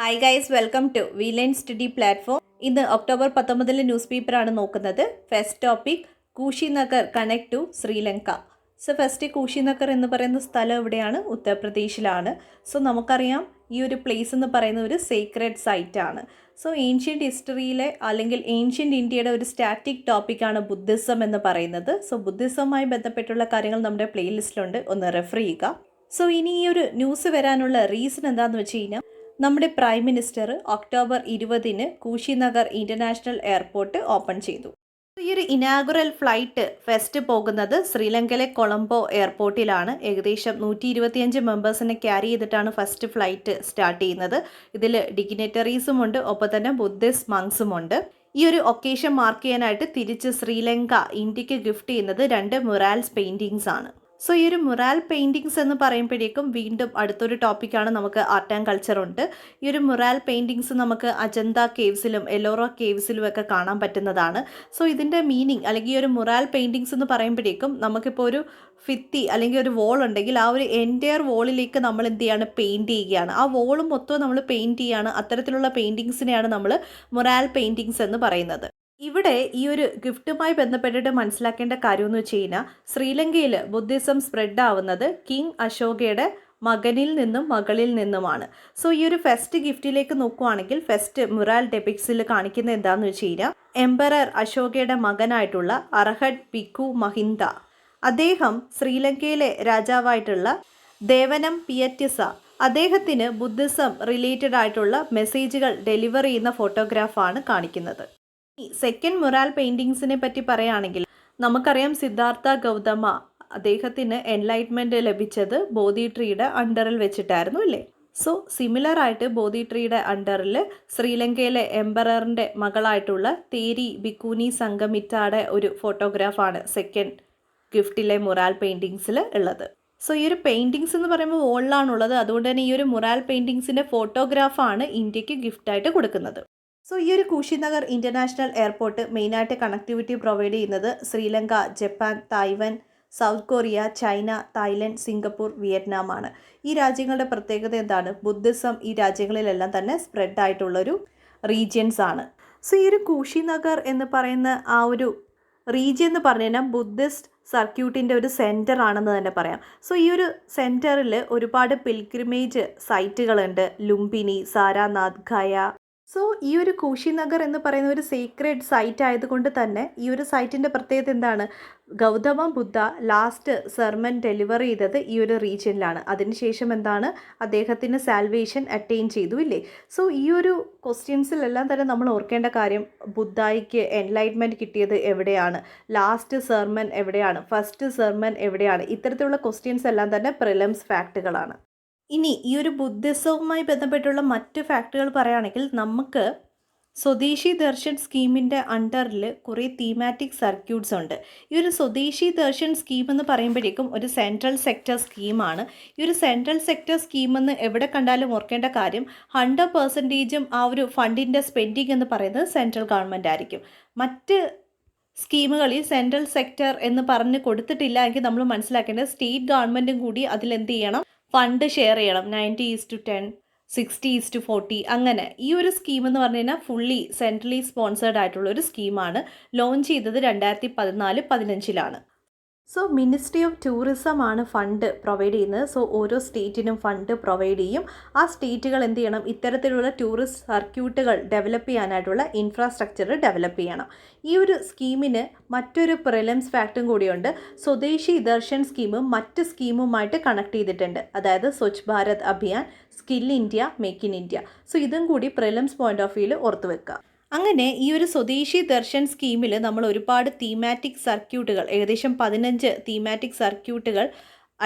Hi guys, welcome to Veline study platform. ഇന്ന് October 19 news പേപ്പറാണ് നോക്കുന്നത്. First topic Kushinagar connect to Sri Lanka. So first Kushinagar എന്ന് പറയുന്ന സ്ഥലം എവിടെയാണ്? ഉത്തർപ്രദേശിലാണ്. സോ നമുക്കറിയാം ഈ ഒരു പ്ലേസ് എന്ന് പറയുന്ന ഒരു സീക്രട്ട് സൈറ്റാണ്. സോ ഏൻഷ്യൻറ്റ് ഹിസ്റ്ററിയിലെ അല്ലെങ്കിൽ ഏൻഷ്യൻറ്റ് ഇന്ത്യയുടെ ഒരു സ്റ്റാറ്റിക് ടോപ്പിക്കാണ് ബുദ്ധിസം എന്ന് പറയുന്നത്. സോ ബുദ്ധിസവുമായി ബന്ധപ്പെട്ടുള്ള കാര്യങ്ങൾ നമ്മുടെ പ്ലേലിസ്റ്റിലുണ്ട്, ഒന്ന് റെഫർ ചെയ്യുക. സോ ഇനി ഈ ഒരു ന്യൂസ് വരാനുള്ള റീസൺ എന്താണെന്ന് വെച്ച് കഴിഞ്ഞാൽ നമ്മുടെ prime minister October 20 Kushinagar international airport open ചെയ്തു. ഈ ഒരു ഇനാഗുറൽ ഫ്ലൈറ്റ് ഫസ്റ്റ് പോകുന്നത് ശ്രീലങ്കയിലെ കൊളംബോ എയർപോർട്ടിലാണ്. ഏകദേശം 125 മെമ്പേഴ്സിനെ ക്യാരി ചെയ്തിട്ടാണ് ഫസ്റ്റ് ഫ്ലൈറ്റ് സ്റ്റാർട്ട് ചെയ്യുന്നത്. ഇതിൽ ഡിഗ്നിറ്ററീസും ഉണ്ട്, ഒപ്പം തന്നെ ബുദ്ധിസ്റ്റ് മങ്സും ഉണ്ട്. ഈ ഒരു ഒക്കേഷൻ മാർക്ക് ചെയ്യാനായിട്ട് തിരിച്ച് ശ്രീലങ്ക ഇന്ത്യക്ക് ഗിഫ്റ്റ് ചെയ്യുന്നത് 2 മുറാൽസ് പെയിൻറ്റിങ്സ് ആണ്. സോ ഈ ഒരു മുറാൽ പെയിൻറ്റിങ്സ് എന്ന് പറയുമ്പോഴേക്കും വീണ്ടും അടുത്തൊരു ടോപ്പിക്കാണ്, നമുക്ക് ആർട്ട് ആൻഡ് കൾച്ചർ ഉണ്ട്. ഈ ഒരു മുറാൽ പെയിൻറ്റിങ്സ് നമുക്ക് അജന്ത കേവ്സിലും എലോറ കേവ്സിലും ഒക്കെ കാണാൻ പറ്റുന്നതാണ്. സോ ഇതിൻ്റെ മീനിങ് അല്ലെങ്കിൽ ഈ ഒരു മുറാൽ പെയിൻറ്റിങ്സ് എന്ന് പറയുമ്പോഴേക്കും നമുക്കിപ്പോൾ ഒരു ഭിത്തി അല്ലെങ്കിൽ ഒരു വോൾ ഉണ്ടെങ്കിൽ ആ ഒരു എൻറ്റയർ വോളിലേക്ക് നമ്മൾ എന്ത് ചെയ്യാണ്? പെയിൻറ്റ് ചെയ്യുകയാണ്. ആ വോളും മൊത്തവും നമ്മൾ പെയിൻറ്റ് ചെയ്യുകയാണ്. അത്തരത്തിലുള്ള പെയിൻറ്റിങ്സിനെയാണ് നമ്മൾ മുറാൽ പെയിൻറ്റിങ്സ് എന്ന് പറയുന്നത്. ഇവിടെ ഈ ഒരു ഗിഫ്റ്റുമായി ബന്ധപ്പെട്ടിട്ട് മനസ്സിലാക്കേണ്ട കാര്യമെന്ന് വെച്ച് കഴിഞ്ഞാൽ ശ്രീലങ്കയിൽ ബുദ്ധിസം സ്പ്രെഡ് ആവുന്നത് കിങ് അശോകയുടെ മകനിൽ നിന്നും മകളിൽ നിന്നുമാണ്. സോ ഈ ഒരു ഫസ്റ്റ് ഗിഫ്റ്റിലേക്ക് നോക്കുവാണെങ്കിൽ ഫസ്റ്റ് മുറാൽ ഡെപിക്സിൽ കാണിക്കുന്നത് എന്താണെന്ന് വെച്ച് കഴിഞ്ഞാൽ എംപറർ അശോകയുടെ മകനായിട്ടുള്ള അർഹഡ് പിക്കു മഹിന്ദ, അദ്ദേഹം ശ്രീലങ്കയിലെ രാജാവായിട്ടുള്ള ദേവനം പിയറ്റിസ, അദ്ദേഹത്തിന് ബുദ്ധിസം റിലേറ്റഡ് ആയിട്ടുള്ള മെസ്സേജുകൾ ഡെലിവർ ചെയ്യുന്ന ഫോട്ടോഗ്രാഫാണ് കാണിക്കുന്നത്. സെക്കൻഡ് മുറാൽ പെയിൻറ്റിങ്സിനെ പറ്റി പറയുകയാണെങ്കിൽ നമുക്കറിയാം സിദ്ധാർത്ഥ ഗൗതമ, അദ്ദേഹത്തിന് എൻലൈറ്റ്മെൻറ്റ് ലഭിച്ചത് ബോധി ട്രീയുടെ അണ്ടറിൽ വെച്ചിട്ടായിരുന്നു അല്ലേ? സോ സിമിലർ ആയിട്ട് ബോധി ട്രീയുടെ അണ്ടറിൽ ശ്രീലങ്കയിലെ എംപററിൻ്റെ മകളായിട്ടുള്ള തേരി ബിക്കൂനി സംഗമിറ്റയുടെ ഒരു ഫോട്ടോഗ്രാഫാണ് സെക്കൻഡ് ഗിഫ്റ്റിലെ മുറാൽ പെയിൻറ്റിങ്സിൽ ഉള്ളത്. സോ ഈ ഒരു പെയിൻറ്റിങ്സ് എന്ന് പറയുമ്പോൾ വോളിലാണുള്ളത്, അതുകൊണ്ട് തന്നെ ഈ ഒരു മുറാൽ പെയിൻറ്റിങ്സിൻ്റെ ഫോട്ടോഗ്രാഫാണ് ഇന്ത്യക്ക് ഗിഫ്റ്റായിട്ട് കൊടുക്കുന്നത്. സോ ഈ ഒരു കുശിനഗർ ഇൻ്റർനാഷണൽ എയർപോർട്ട് മെയിനായിട്ട് കണക്ടിവിറ്റി പ്രൊവൈഡ് ചെയ്യുന്നത് Sri Lanka, Japan, Taiwan, South Korea, China, Thailand, Singapore, വിയറ്റ്നാമാണ്. ഈ രാജ്യങ്ങളുടെ പ്രത്യേകത എന്താണ്? ബുദ്ധിസം ഈ രാജ്യങ്ങളിലെല്ലാം തന്നെ സ്പ്രെഡ് ആയിട്ടുള്ളൊരു റീജിയൻസ് ആണ്. സോ ഈ ഒരു കുശിനഗർ എന്ന് പറയുന്ന ആ ഒരു റീജിയൻ എന്ന് പറഞ്ഞു കഴിഞ്ഞാൽ ബുദ്ധിസ്റ്റ് സർക്യൂട്ടിൻ്റെ ഒരു സെൻറ്റർ ആണെന്ന് തന്നെ പറയാം. സോ ഈ ഒരു സെൻറ്ററിൽ ഒരുപാട് പിൽഗ്രിമേജ് സൈറ്റുകളുണ്ട്, ലുംബിനി, സാരാനാഥ്, ഗയ. സോ ഈ ഒരു കുശിനഗർ എന്ന് പറയുന്ന ഒരു സീക്രട്ട് സൈറ്റ് ആയതുകൊണ്ട് തന്നെ ഈ ഒരു സൈറ്റിൻ്റെ പ്രത്യേകത എന്താണ്? ഗൗതമ ബുദ്ധ ലാസ്റ്റ് സെർമൻ ഡെലിവർ ചെയ്തത് ഈ ഒരു റീജിയനിലാണ്. അതിനുശേഷം എന്താണ്? അദ്ദേഹത്തിന് സാൽവേഷൻ അറ്റൈൻ ചെയ്തു ഇല്ലേ? സോ ഈ ഒരു ക്വസ്റ്റ്യൻസിലെല്ലാം തന്നെ നമ്മൾ ഓർക്കേണ്ട കാര്യം, ബുദ്ധായിക്ക് എൻലൈറ്റ്മെൻറ്റ് കിട്ടിയത് എവിടെയാണ്? ലാസ്റ്റ് സെർമൻ എവിടെയാണ്? ഫസ്റ്റ് സെർമൻ എവിടെയാണ്? ഇത്തരത്തിലുള്ള ക്വസ്റ്റ്യൻസ് എല്ലാം തന്നെ പ്രിലിംസ് ഫാക്റ്റുകളാണ്. ഇനി ഈ ഒരു ബുദ്ധിസവുമായി ബന്ധപ്പെട്ടുള്ള മറ്റ് ഫാക്റ്റുകൾ പറയുകയാണെങ്കിൽ നമുക്ക് സ്വദേശി ദർശൻ സ്കീമിൻ്റെ അണ്ടറിൽ കുറേ തീമാറ്റിക് സർക്യൂട്ട്സ് ഉണ്ട്. ഈ ഒരു സ്വദേശി ദർശൻ സ്കീം എന്ന് പറയുമ്പോഴേക്കും ഒരു സെൻട്രൽ സെക്ടർ സ്കീമാണ്. ഈ ഒരു സെൻട്രൽ സെക്ടർ സ്കീമെന്ന് എവിടെ കണ്ടാലും ഓർക്കേണ്ട കാര്യം 100% ആ ഒരു ഫണ്ടിൻ്റെ സ്പെൻഡിങ് എന്ന് പറയുന്നത് സെൻട്രൽ ഗവൺമെൻറ് ആയിരിക്കും. മറ്റ് സ്കീമുകളിൽ സെൻട്രൽ സെക്ടർ എന്ന് പറഞ്ഞ് കൊടുത്തിട്ടില്ല എങ്കിൽ നമ്മൾ മനസ്സിലാക്കേണ്ടത് സ്റ്റേറ്റ് ഗവൺമെൻറ്റും കൂടി അതിലെന്ത് ചെയ്യണം? ഫണ്ട് ഷെയർ ചെയ്യണം. 90:10, 60:40 അങ്ങനെ. ഈ ഒരു സ്കീം എന്ന് പറഞ്ഞു കഴിഞ്ഞാൽ ഫുള്ളി സെൻട്രലി സ്പോൺസേർഡ് ആയിട്ടുള്ള ഒരു സ്കീമാണ്. ലോഞ്ച് ചെയ്തത് 2014-15 സോ മിനിസ്ട്രി ഓഫ് ടൂറിസം ആണ് ഫണ്ട് പ്രൊവൈഡ് ചെയ്യുന്നത്. സോ ഓരോ സ്റ്റേറ്റിനും ഫണ്ട് പ്രൊവൈഡ് ചെയ്യും. ആ സ്റ്റേറ്റുകൾ എന്ത് ചെയ്യണം? ഇത്തരത്തിലുള്ള ടൂറിസ്റ്റ് സർക്യൂട്ടുകൾ ഡെവലപ്പ് ചെയ്യാനായിട്ടുള്ള ഇൻഫ്രാസ്ട്രക്ചർ ഡെവലപ്പ് ചെയ്യണം. ഈ ഒരു സ്കീമിന് മറ്റൊരു പ്രിലിംസ് ഫാക്റ്റും കൂടിയുണ്ട്. സ്വദേശി ദർശൻ സ്കീം മറ്റ് സ്കീമുമായിട്ട് കണക്ട് ചെയ്തിട്ടുണ്ട്. അതായത് Swachh Bharat Abhiyan, skill India, make in India. So ഇതും കൂടി പ്രിലിംസ് പോയിന്റ് ഓഫ് വ്യൂവിൽ ഓർത്ത് വെക്കുക. അങ്ങനെ ഈ ഒരു സ്വദേശി ദർശൻ സ്കീമിൽ നമ്മൾ ഒരുപാട് തീമാറ്റിക് സർക്യൂട്ടുകൾ, ഏകദേശം 15 തീമാറ്റിക് സർക്യൂട്ടുകൾ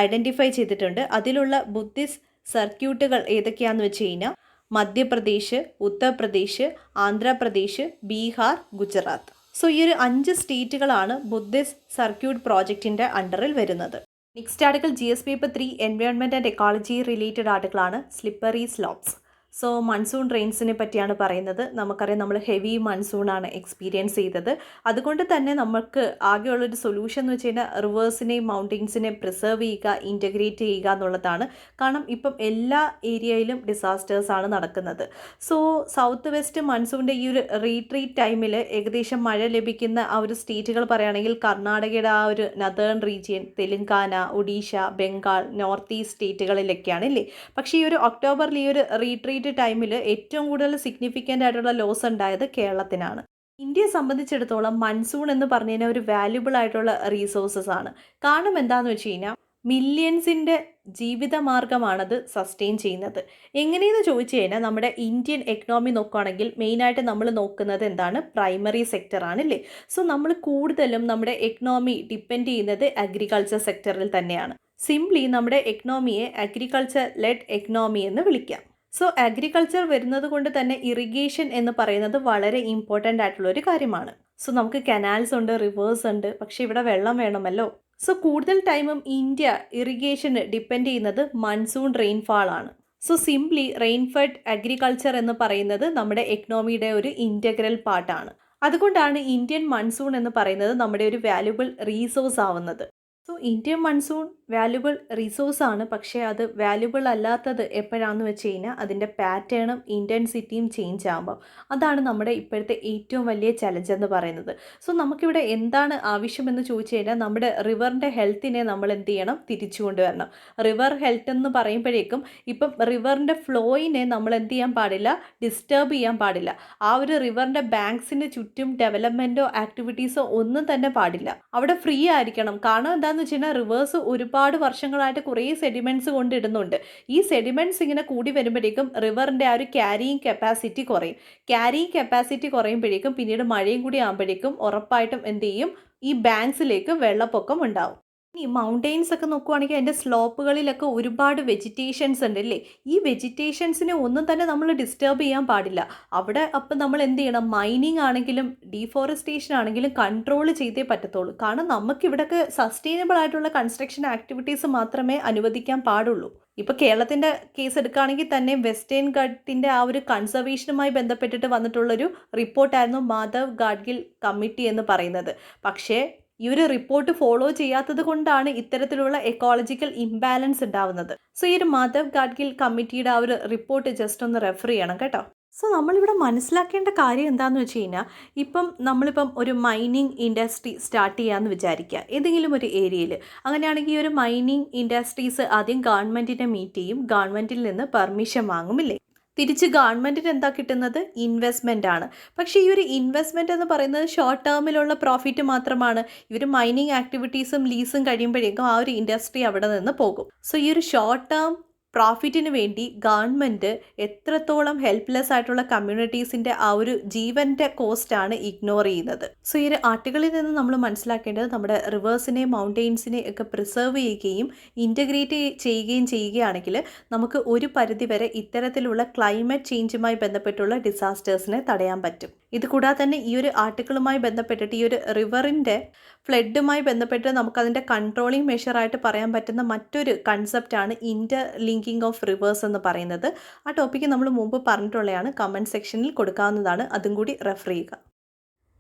ഐഡൻറ്റിഫൈ ചെയ്തിട്ടുണ്ട്. അതിലുള്ള ബുദ്ധിസ്റ്റ് സർക്യൂട്ടുകൾ ഏതൊക്കെയാണെന്ന് വെച്ച് കഴിഞ്ഞാൽ മധ്യപ്രദേശ്, ഉത്തർപ്രദേശ്, ആന്ധ്രാപ്രദേശ്, ബീഹാർ, ഗുജറാത്ത്. സോ ഈ ഒരു 5 സ്റ്റേറ്റുകളാണ് ബുദ്ധിസ്റ്റ് സർക്യൂട്ട് പ്രോജക്റ്റിൻ്റെ അണ്ടറിൽ വരുന്നത്. Next article GS paper 3 environment and ecology related ആർട്ടിക്കിളാണ് സ്ലിപ്പറി സ്ലോപ്സ്. സോ മൺസൂൺ റെയിൻസിനെ പറ്റിയാണ് പറയുന്നത്. നമുക്കറിയാം നമ്മൾ ഹെവി മൺസൂണാണ് എക്സ്പീരിയൻസ് ചെയ്തത്. അതുകൊണ്ട് തന്നെ നമുക്ക് ആകെയുള്ളൊരു സൊല്യൂഷൻ എന്ന് വെച്ച് കഴിഞ്ഞാൽ റിവേഴ്സിനെയും മൗണ്ടെയ്ൻസിനെയും പ്രിസർവ് ചെയ്യുക, ഇൻറ്റഗ്രേറ്റ് ചെയ്യുക എന്നുള്ളതാണ്. കാരണം ഇപ്പം എല്ലാ ഏരിയയിലും ഡിസാസ്റ്റേഴ്സാണ് നടക്കുന്നത്. സോ സൗത്ത് വെസ്റ്റ് മൺസൂണിൻ്റെ ഈ ഒരു റീട്രീറ്റ് ടൈമിൽ ഏകദേശം മഴ ലഭിക്കുന്ന ആ ഒരു സ്റ്റേറ്റുകൾ പറയുകയാണെങ്കിൽ കർണാടകയുടെ ആ ഒരു northern region, Telangana, Odisha, Bengal, north east സ്റ്റേറ്റുകളിലൊക്കെയാണ് ഇല്ലേ. പക്ഷേ ഈ ഒരു ഒക്ടോബറിൽ ഈ ഒരു റീട്രീറ്റ് ടൈമിൽ ഏറ്റവും കൂടുതൽ സിഗ്നിഫിക്കൻ്റ് ആയിട്ടുള്ള ലോസ് ഉണ്ടായത് കേരളത്തിനാണ്. ഇന്ത്യയെ സംബന്ധിച്ചിടത്തോളം മൺസൂൺ എന്ന് പറഞ്ഞു കഴിഞ്ഞാൽ ഒരു വാല്യുബിൾ ആയിട്ടുള്ള റീസോഴ്സസ് ആണ്. കാരണം എന്താണെന്ന് വെച്ച് കഴിഞ്ഞാൽ മില്യൺസിൻ്റെ ജീവിതമാർഗമാണത് സസ്റ്റെയിൻ ചെയ്യുന്നത്. എങ്ങനെയെന്ന് ചോദിച്ചു കഴിഞ്ഞാൽ നമ്മുടെ ഇന്ത്യൻ എക്കണോമി നോക്കുകയാണെങ്കിൽ മെയിനായിട്ട് നമ്മൾ നോക്കുന്നത് എന്താണ്, പ്രൈമറി സെക്ടറാണ് അല്ലേ. സോ നമ്മൾ കൂടുതലും നമ്മുടെ എക്കണോമി ഡിപ്പെൻഡ് ചെയ്യുന്നത് അഗ്രികൾച്ചർ സെക്ടറിൽ തന്നെയാണ്. സിംപ്ലി നമ്മുടെ എക്കണോമിയെ അഗ്രികൾച്ചർ ലെഡ് എക്കണോമി എന്ന് വിളിക്കാം. സോ അഗ്രികൾച്ചർ വരുന്നത് കൊണ്ട് തന്നെ ഇറിഗേഷൻ എന്ന് പറയുന്നത് വളരെ ഇമ്പോർട്ടൻ്റ് ആയിട്ടുള്ള ഒരു കാര്യമാണ്. സോ നമുക്ക് കനാൽസ് ഉണ്ട്, റിവേഴ്സ് ഉണ്ട്, പക്ഷേ ഇവിടെ വെള്ളം വേണമല്ലോ. സോ കൂടുതൽ ടൈമും ഇന്ത്യ ഇറിഗേഷന് ഡിപ്പെൻഡ് ചെയ്യുന്നത് മൺസൂൺ റെയിൻഫാൾ ആണ്. സോ സിംപ്ലി റെയിൻഫെഡ് അഗ്രികൾച്ചർ എന്ന് പറയുന്നത് നമ്മുടെ എക്കണോമിയുടെ ഒരു ഇൻറ്റഗ്രൽ പാർട്ടാണ്. അതുകൊണ്ടാണ് ഇന്ത്യൻ മൺസൂൺ എന്ന് പറയുന്നത് നമ്മുടെ ഒരു വാല്യുബിൾ റീസോഴ്സ് ആവുന്നത്. സോ ഇന്ത്യൻ മൺസൂൺ വാല്യുബിൾ റിസോഴ്സാണ്. പക്ഷേ അത് വാല്യുബിൾ അല്ലാത്തത് എപ്പോഴാണെന്ന് വെച്ച് കഴിഞ്ഞാൽ അതിൻ്റെ പാറ്റേണും ഇൻറ്റൻസിറ്റിയും ചേഞ്ച് ആകുമ്പോൾ. അതാണ് നമ്മുടെ ഇപ്പോഴത്തെ ഏറ്റവും വലിയ ചലഞ്ച് എന്ന് പറയുന്നത്. സോ നമുക്കിവിടെ എന്താണ് ആവശ്യമെന്ന് ചോദിച്ചു കഴിഞ്ഞാൽ നമ്മുടെ റിവറിൻ്റെ ഹെൽത്തിനെ നമ്മൾ എന്ത് ചെയ്യണം, തിരിച്ചു കൊണ്ടുവരണം. റിവർ ഹെൽത്ത് എന്ന് പറയുമ്പോഴേക്കും ഇപ്പം റിവറിൻ്റെ ഫ്ലോയിനെ നമ്മൾ എന്ത് ചെയ്യാൻ പാടില്ല, ഡിസ്റ്റർബ് ചെയ്യാൻ പാടില്ല. ആ ഒരു റിവറിൻ്റെ ബാങ്ക്സിന് ചുറ്റും ഡെവലപ്മെൻറ്റോ ആക്ടിവിറ്റീസോ ഒന്നും തന്നെ പാടില്ല. അവിടെ ഫ്രീ ആയിരിക്കണം. കാരണം എന്താണെന്ന് വെച്ച് കഴിഞ്ഞാൽ റിവേഴ്സ് ഒരുപാട് വർഷങ്ങളായിട്ട് കുറേ സെഡിമെൻറ്റ്സ് കൊണ്ടിടുന്നുണ്ട്. ഈ സെഡിമെൻറ്റ്സ് ഇങ്ങനെ കൂടി വരുമ്പോഴേക്കും റിവറിൻ്റെ ആ ഒരു ക്യാരിയിങ് കപ്പാസിറ്റി കുറയും. ക്യാരിയിങ് കപ്പാസിറ്റി കുറയുമ്പോഴേക്കും പിന്നീട് മഴയും കൂടി ആകുമ്പോഴേക്കും ഉറപ്പായിട്ടും എന്ത് ചെയ്യും, ഈ ബാങ്ക്സിലേക്ക് വെള്ളപ്പൊക്കം ഉണ്ടാവും. ഈ മൗണ്ടെയ്ൻസ് ഒക്കെ നോക്കുവാണെങ്കിൽ അതിൻ്റെ സ്ലോപ്പുകളിലൊക്കെ ഒരുപാട് വെജിറ്റേഷൻസ് ഉണ്ട് അല്ലേ. ഈ വെജിറ്റേഷൻസിനെ ഒന്നും തന്നെ നമ്മൾ ഡിസ്റ്റർബ് ചെയ്യാൻ പാടില്ല. അവിടെ അപ്പം നമ്മൾ എന്ത് ചെയ്യണം, മൈനിങ് ആണെങ്കിലും ഡീഫോറസ്റ്റേഷൻ ആണെങ്കിലും കൺട്രോൾ ചെയ്തേ പറ്റത്തുള്ളൂ. കാരണം നമുക്കിവിടെയൊക്കെ സസ്റ്റൈനബിൾ ആയിട്ടുള്ള കൺസ്ട്രക്ഷൻ ആക്ടിവിറ്റീസ് മാത്രമേ അനുവദിക്കാൻ പാടുള്ളൂ. ഇപ്പോൾ കേരളത്തിൻ്റെ കേസ് എടുക്കുകയാണെങ്കിൽ തന്നെ വെസ്റ്റേൺ ഘട്ടിൻ്റെ ആ ഒരു കൺസർവേഷനുമായി ബന്ധപ്പെട്ടിട്ട് വന്നിട്ടുള്ളൊരു റിപ്പോർട്ടായിരുന്നു മാധവ് ഗാഡ്ഗിൽ കമ്മിറ്റി എന്ന് പറയുന്നത്. പക്ഷേ ഈ ഒരു റിപ്പോർട്ട് ഫോളോ ചെയ്യാത്തത് കൊണ്ടാണ് ഇത്തരത്തിലുള്ള എക്കോളജിക്കൽ ഇംബാലൻസ് ഉണ്ടാവുന്നത്. സോ ഈ ഒരു മാധവ് ഗാഡ്ഗിൽ കമ്മിറ്റിയുടെ ആ ഒരു റിപ്പോർട്ട് ജസ്റ്റ് ഒന്ന് റെഫർ ചെയ്യണം കേട്ടോ. സോ നമ്മളിവിടെ മനസ്സിലാക്കേണ്ട കാര്യം എന്താണെന്ന് വെച്ച് കഴിഞ്ഞാൽ നമ്മളിപ്പം ഒരു മൈനിങ് ഇൻഡസ്ട്രി സ്റ്റാർട്ട് ചെയ്യാമെന്ന് വിചാരിക്കുക ഏതെങ്കിലും ഒരു ഏരിയയിൽ. അങ്ങനെയാണെങ്കിൽ ഈ ഒരു മൈനിങ് ഇൻഡസ്ട്രീസ് ആദ്യം ഗവൺമെൻറ്റിനെ മീറ്റ് ചെയ്യും, ഗവൺമെൻറ്റിൽ നിന്ന് പെർമിഷൻ വാങ്ങുമില്ലേ. തിരിച്ച് ഗവൺമെൻറ്റിന് എന്താ കിട്ടുന്നത്, ഇൻവെസ്റ്റ്മെൻ്റ് ആണ്. പക്ഷേ ഈ ഒരു ഇൻവെസ്റ്റ്മെൻറ്റ് എന്ന് പറയുന്നത് ഷോർട്ട് ടേമിലുള്ള പ്രോഫിറ്റ് മാത്രമാണ്. ഇവർ മൈനിങ് ആക്ടിവിറ്റീസും ലീസും കഴിയുമ്പോഴേക്കും ആ ഒരു ഇൻഡസ്ട്രി അവിടെ നിന്ന് പോകും. സോ ഈ ഒരു ഷോർട്ട് ടേം പ്രോഫിറ്റിന് വേണ്ടി ഗവൺമെൻറ് എത്രത്തോളം ഹെൽപ്ലെസ് ആയിട്ടുള്ള കമ്മ്യൂണിറ്റീസിൻ്റെ ആ ഒരു ജീവൻ്റെ കോസ്റ്റാണ് ഇഗ്നോർ ചെയ്യുന്നത്. സോ ഈ ഒരു ആർട്ടിക്കിളിൽ നിന്ന് നമ്മൾ മനസ്സിലാക്കേണ്ടത് നമ്മുടെ റിവേഴ്സിനെയും മൗണ്ടെയ്ൻസിനെയും ഒക്കെ പ്രിസർവ് ചെയ്യുകയും ഇൻറ്റഗ്രേറ്റ് ചെയ്യുകയും ചെയ്യുകയാണെങ്കിൽ നമുക്ക് ഒരു പരിധിവരെ ഇത്തരത്തിലുള്ള ക്ലൈമറ്റ് ചേഞ്ചുമായി ബന്ധപ്പെട്ടുള്ള ഡിസാസ്റ്റേഴ്സിനെ തടയാൻ പറ്റും. ഇതുകൂടാതെ തന്നെ ഈ ഒരു ആർട്ടിക്കിളുമായി ബന്ധപ്പെട്ടിട്ട് ഈ ഒരു റിവറിൻ്റെ ഫ്ലഡുമായി ബന്ധപ്പെട്ട് നമുക്കതിൻ്റെ കൺട്രോളിങ് മെഷറായിട്ട് പറയാൻ പറ്റുന്ന മറ്റൊരു കൺസെപ്റ്റാണ് ഇൻ്റർ ലിങ്കിങ് ഓഫ് റിവേഴ്സ് എന്ന് പറയുന്നത്. ആ ടോപ്പിക്ക് നമ്മൾ മുമ്പ് പറഞ്ഞിട്ടുള്ളതാണ്, കമൻറ്റ് സെക്ഷനിൽ കൊടുക്കാവുന്നതാണ്, അതും കൂടി റെഫർ ചെയ്യുക.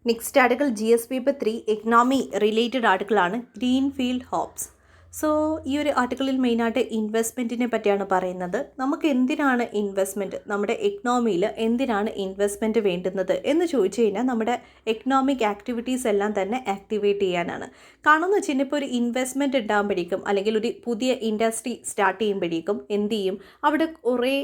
Next article GS paper 3 economy related ആർട്ടിക്കിളാണ്, ഗ്രീൻഫീൽഡ് ഹോപ്സ്. സോ ഈ ഒരു ആർട്ടിക്കിളിൽ മെയിനായിട്ട് ഇൻവെസ്റ്റ്മെൻറ്റിനെ പറ്റിയാണ് പറയുന്നത്. നമുക്ക് എന്തിനാണ് ഇൻവെസ്റ്റ്മെൻറ്റ്, നമ്മുടെ എക്കണോമിയിൽ എന്തിനാണ് ഇൻവെസ്റ്റ്മെൻറ്റ് വേണ്ടുന്നത് എന്ന് ചോദിച്ചു കഴിഞ്ഞാൽ നമ്മുടെ എക്കണോമിക് ആക്ടിവിറ്റീസ് എല്ലാം തന്നെ ആക്ടിവേറ്റ് ചെയ്യാനാണ്. കാരണം എന്ന് വെച്ച് കഴിഞ്ഞാൽ ഇപ്പോൾ ഒരു ഇൻവെസ്റ്റ്മെൻറ്റ് ഉണ്ടാകുമ്പോഴേക്കും അല്ലെങ്കിൽ ഒരു പുതിയ ഇൻഡസ്ട്രി സ്റ്റാർട്ട് ചെയ്യുമ്പോഴേക്കും എന്ത് ചെയ്യും, അവിടെ കുറേ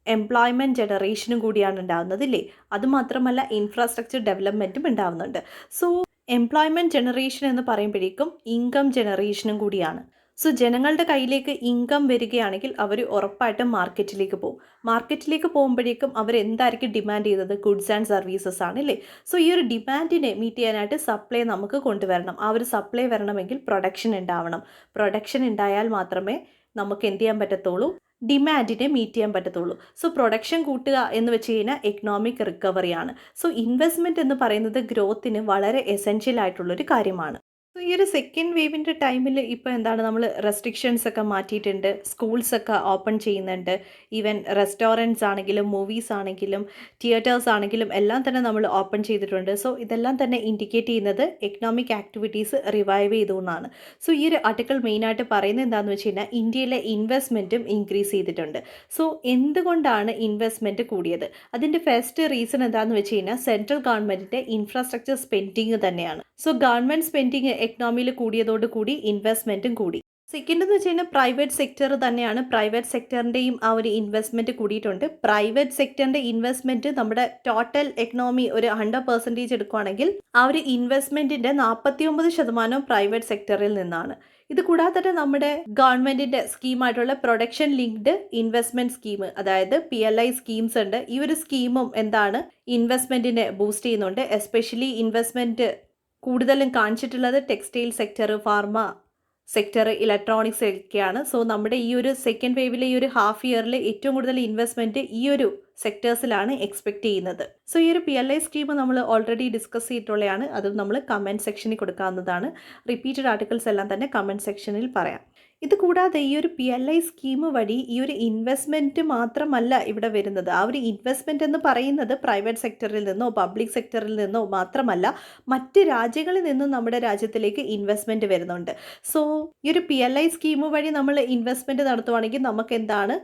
എംപ്ലോയ്മെൻറ്റ് ജനറേഷനും കൂടിയാണ് ഉണ്ടാകുന്നത് ഇല്ലേ. അതുമാത്രമല്ല ഇൻഫ്രാസ്ട്രക്ചർ ഡെവലപ്മെൻറ്റും ഉണ്ടാകുന്നുണ്ട്. സോ എംപ്ലോയ്മെൻറ്റ് ജനറേഷൻ എന്ന് പറയുമ്പോഴേക്കും ഇൻകം ജനറേഷനും കൂടിയാണ്. സോ ജനങ്ങളുടെ കയ്യിലേക്ക് ഇൻകം വരികയാണെങ്കിൽ അവർ ഉറപ്പായിട്ടും മാർക്കറ്റിലേക്ക് പോകും. മാർക്കറ്റിലേക്ക് പോകുമ്പോഴേക്കും അവരെന്തായിരിക്കും ഡിമാൻഡ് ചെയ്തത്, ഗുഡ്സ് ആൻഡ് സർവീസസ് ആണ് അല്ലേ. സോ ഈ ഒരു ഡിമാൻഡിനെ മീറ്റ് ചെയ്യാനായിട്ട് സപ്ലൈ നമുക്ക് കൊണ്ടുവരണം. ആ ഒരു സപ്ലൈ വരണമെങ്കിൽ പ്രൊഡക്ഷൻ ഉണ്ടാവണം. പ്രൊഡക്ഷൻ ഉണ്ടായാൽ മാത്രമേ നമുക്ക് എന്ത് ചെയ്യാൻ പറ്റത്തുള്ളൂ, ഡിമാൻഡിനെ മീറ്റ് ചെയ്യാൻ പറ്റത്തുള്ളൂ. സോ പ്രൊഡക്ഷൻ കൂട്ടുക എന്ന് വെച്ച് കഴിഞ്ഞാൽ എക്കണോമിക് റിക്കവറിയാണ്. സോ ഇൻവെസ്റ്റ്മെൻറ്റ് എന്ന് പറയുന്നത് ഗ്രോത്തിന് വളരെ എസെൻഷ്യൽ ആയിട്ടുള്ളൊരു കാര്യമാണ്. ഈ ഒരു സെക്കൻഡ് വേവിൻ്റെ ടൈമിൽ ഇപ്പോൾ എന്താണ് നമ്മൾ റെസ്ട്രിക്ഷൻസ് ഒക്കെ മാറ്റിയിട്ടുണ്ട്, സ്കൂൾസൊക്കെ ഓപ്പൺ ചെയ്യുന്നുണ്ട്, ഈവൻ റെസ്റ്റോറൻറ്റ്സ് ആണെങ്കിലും മൂവീസ് ആണെങ്കിലും തിയേറ്റേഴ്സ് ആണെങ്കിലും എല്ലാം തന്നെ നമ്മൾ ഓപ്പൺ ചെയ്തിട്ടുണ്ട്. സോ ഇതെല്ലാം തന്നെ ഇൻഡിക്കേറ്റ് ചെയ്യുന്നത് എക്കണോമിക് ആക്ടിവിറ്റീസ് റിവൈവ് ചെയ്തു എന്നാണ്. സോ ഈ ഒരു ആർട്ടിക്കിൾ മെയിനായിട്ട് പറയുന്നത് എന്താണെന്ന് വെച്ച് കഴിഞ്ഞാൽ ഇന്ത്യയിലെ ഇൻവെസ്റ്റ്മെൻറ്റും ഇൻക്രീസ് ചെയ്തിട്ടുണ്ട്. സോ എന്തുകൊണ്ടാണ് ഇൻവെസ്റ്റ്മെൻറ്റ് കൂടിയത്? അതിൻ്റെ ഫസ്റ്റ് റീസൺ എന്താണെന്ന് വെച്ച് കഴിഞ്ഞാൽ സെൻട്രൽ ഗവൺമെൻറ്റിൻ്റെ ഇൻഫ്രാസ്ട്രക്ചർ സ്പെൻഡിങ് തന്നെയാണ്. സോ ഗവൺമെൻറ് സ്പെൻഡിങ് എക്കണോമിയിൽ കൂടിയതോടുകൂടി ഇൻവെസ്റ്റ്മെൻറ്റും കൂടി. സെക്കൻഡ് എന്ന് വെച്ച് കഴിഞ്ഞാൽ പ്രൈവറ്റ് സെക്ടർ തന്നെയാണ്. പ്രൈവറ്റ് സെക്ടറിൻ്റെയും ആ ഒരു ഇൻവെസ്റ്റ്മെൻറ്റ് കൂടിയിട്ടുണ്ട്. പ്രൈവറ്റ് സെക്ടറിൻ്റെ ഇൻവെസ്റ്റ്മെൻറ്റ് നമ്മുടെ ടോട്ടൽ എക്കണോമി ഒരു 100% എടുക്കുകയാണെങ്കിൽ ആ ഒരു ഇൻവെസ്റ്റ്മെൻറ്റിൻ്റെ 49% പ്രൈവറ്റ് സെക്ടറിൽ നിന്നാണ്. ഇത് കൂടാതെ തന്നെ നമ്മുടെ ഗവൺമെൻറ്റിൻ്റെ സ്കീമായിട്ടുള്ള പ്രൊഡക്ഷൻ ലിങ്ക്ഡ് ഇൻവെസ്റ്റ്മെൻറ്റ് സ്കീം, അതായത് PLI സ്കീംസ് ഉണ്ട്. ഈ ഒരു സ്കീമും എന്താണ് ഇൻവെസ്റ്റ്മെൻറ്റിനെ ബൂസ്റ്റ് ചെയ്യുന്നുണ്ട്. എസ്പെഷ്യലി ഇൻവെസ്റ്റ്മെൻറ്റ് കൂടുതലും കാണിച്ചിട്ടുള്ളത് textile sector, pharma sector, electronics ഒക്കെയാണ്. സോ നമ്മുടെ ഈ ഒരു സെക്കൻഡ് വേവിലെ ഈ ഒരു ഹാഫ് ഇയറിൽ ഏറ്റവും കൂടുതൽ ഇൻവെസ്റ്റ്മെൻറ്റ് ഈ ഒരു സെക്ടേഴ്സിലാണ് എക്സ്പെക്റ്റ് ചെയ്യുന്നത്. സോ ഈ ഒരു PLI സ്കീം നമ്മൾ ഓൾറെഡി ഡിസ്കസ് ചെയ്തിട്ടുള്ളതാണ്. അതും നമ്മൾ കമൻറ്റ് സെക്ഷനിൽ കൊടുക്കാവുന്നതാണ്. റിപ്പീറ്റഡ് ആർട്ടിക്കിൾസ് എല്ലാം തന്നെ കമൻറ്റ് സെക്ഷനിൽ പറയാം. ഇത് കൂടാതെ ഈ ഒരു PLI സ്കീം വഴി ഈ ഒരു ഇൻവെസ്റ്റ്മെൻറ്റ് മാത്രമല്ല ഇവിടെ വരുന്നത്. ആ ഒരു ഇൻവെസ്റ്റ്മെൻറ്റ് എന്ന് പറയുന്നത് പ്രൈവറ്റ് സെക്ടറിൽ നിന്നോ പബ്ലിക് സെക്ടറിൽ നിന്നോ മാത്രമല്ല, മറ്റ് രാജ്യങ്ങളിൽ നിന്നും നമ്മുടെ രാജ്യത്തിലേക്ക് ഇൻവെസ്റ്റ്മെൻറ്റ് വരുന്നുണ്ട്. സോ ഈ ഒരു PLI സ്കീം വഴി നമ്മൾ ഇൻവെസ്റ്റ്മെൻറ്റ് നടത്തുവാണെങ്കിൽ നമുക്ക് എന്താണ്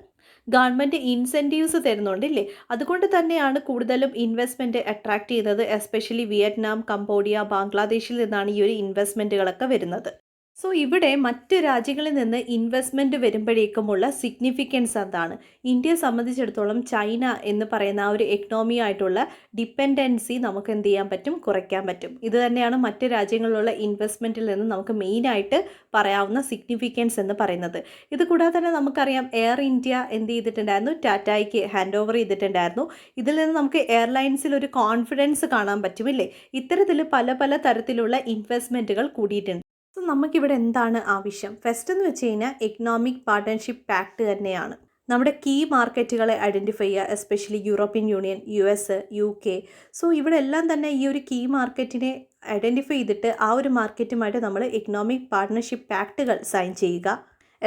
ഗവൺമെൻറ് ഇൻസെൻറ്റീവ്സ് തരുന്നുണ്ട് ഇല്ലേ? അതുകൊണ്ട് തന്നെയാണ് കൂടുതലും ഇൻവെസ്റ്റ്മെൻറ്റ് അട്രാക്റ്റ് ചെയ്യുന്നത്. എസ്പെഷ്യലി വിയറ്റ്നാം, കംബോഡിയ, ബംഗ്ലാദേശിൽ നിന്നാണ് ഈ ഒരു ഇൻവെസ്റ്റ്മെൻറ്റുകളൊക്കെ വരുന്നത്. സോ ഇവിടെ മറ്റ് രാജ്യങ്ങളിൽ നിന്ന് ഇൻവെസ്റ്റ്മെൻറ്റ് വരുമ്പോഴേക്കുമുള്ള സിഗ്നിഫിക്കൻസ് എന്താണ്? ഇന്ത്യയെ സംബന്ധിച്ചിടത്തോളം ചൈന എന്ന് പറയുന്ന ആ ഒരു എക്കണോമി ആയിട്ടുള്ള ഡിപ്പെൻഡൻസി നമുക്ക് എന്ത് ചെയ്യാൻ പറ്റും? കുറയ്ക്കാൻ പറ്റും. ഇത് തന്നെയാണ് മറ്റ് രാജ്യങ്ങളിലുള്ള ഇൻവെസ്റ്റ്മെൻറ്റിൽ നിന്ന് നമുക്ക് മെയിനായിട്ട് പറയാവുന്ന സിഗ്നിഫിക്കൻസ് എന്ന് പറയുന്നത്. ഇത് കൂടാതെ തന്നെ നമുക്കറിയാം എയർ ഇന്ത്യ എന്ത് ചെയ്തിട്ടുണ്ടായിരുന്നു? ടാറ്റായ്ക്ക് ഹാൻഡ് ഓവർ ചെയ്തിട്ടുണ്ടായിരുന്നു. ഇതിൽ നിന്ന് നമുക്ക് എയർലൈൻസിൽ ഒരു കോൺഫിഡൻസ് കാണാൻ പറ്റുമില്ലേ? ഇത്തരത്തിൽ പല പല തരത്തിലുള്ള ഇൻവെസ്റ്റ്മെൻറ്റുകൾ കൂടിയിട്ടുണ്ട്. സോ നമുക്കിവിടെ എന്താണ് ആവശ്യം? ഫസ്റ്റ് എന്ന് വെച്ച് കഴിഞ്ഞാൽ എക്കണോമിക് പാർട്ട്ണർഷിപ്പ് പാക്ട് തന്നെയാണ്. നമ്മുടെ കീ മാർക്കറ്റുകളെ ഐഡൻറ്റിഫൈ ചെയ്യുക, especially European union, US, UK. So ഇവിടെ എല്ലാം തന്നെ ഈ ഒരു കീ മാർക്കറ്റിനെ ഐഡൻറ്റിഫൈ ചെയ്തിട്ട് ആ ഒരു മാർക്കറ്റുമായിട്ട് നമ്മൾ എക്കണോമിക് പാർട്ട്ണർഷിപ്പ് പാക്റ്റുകൾ സൈൻ ചെയ്യുക.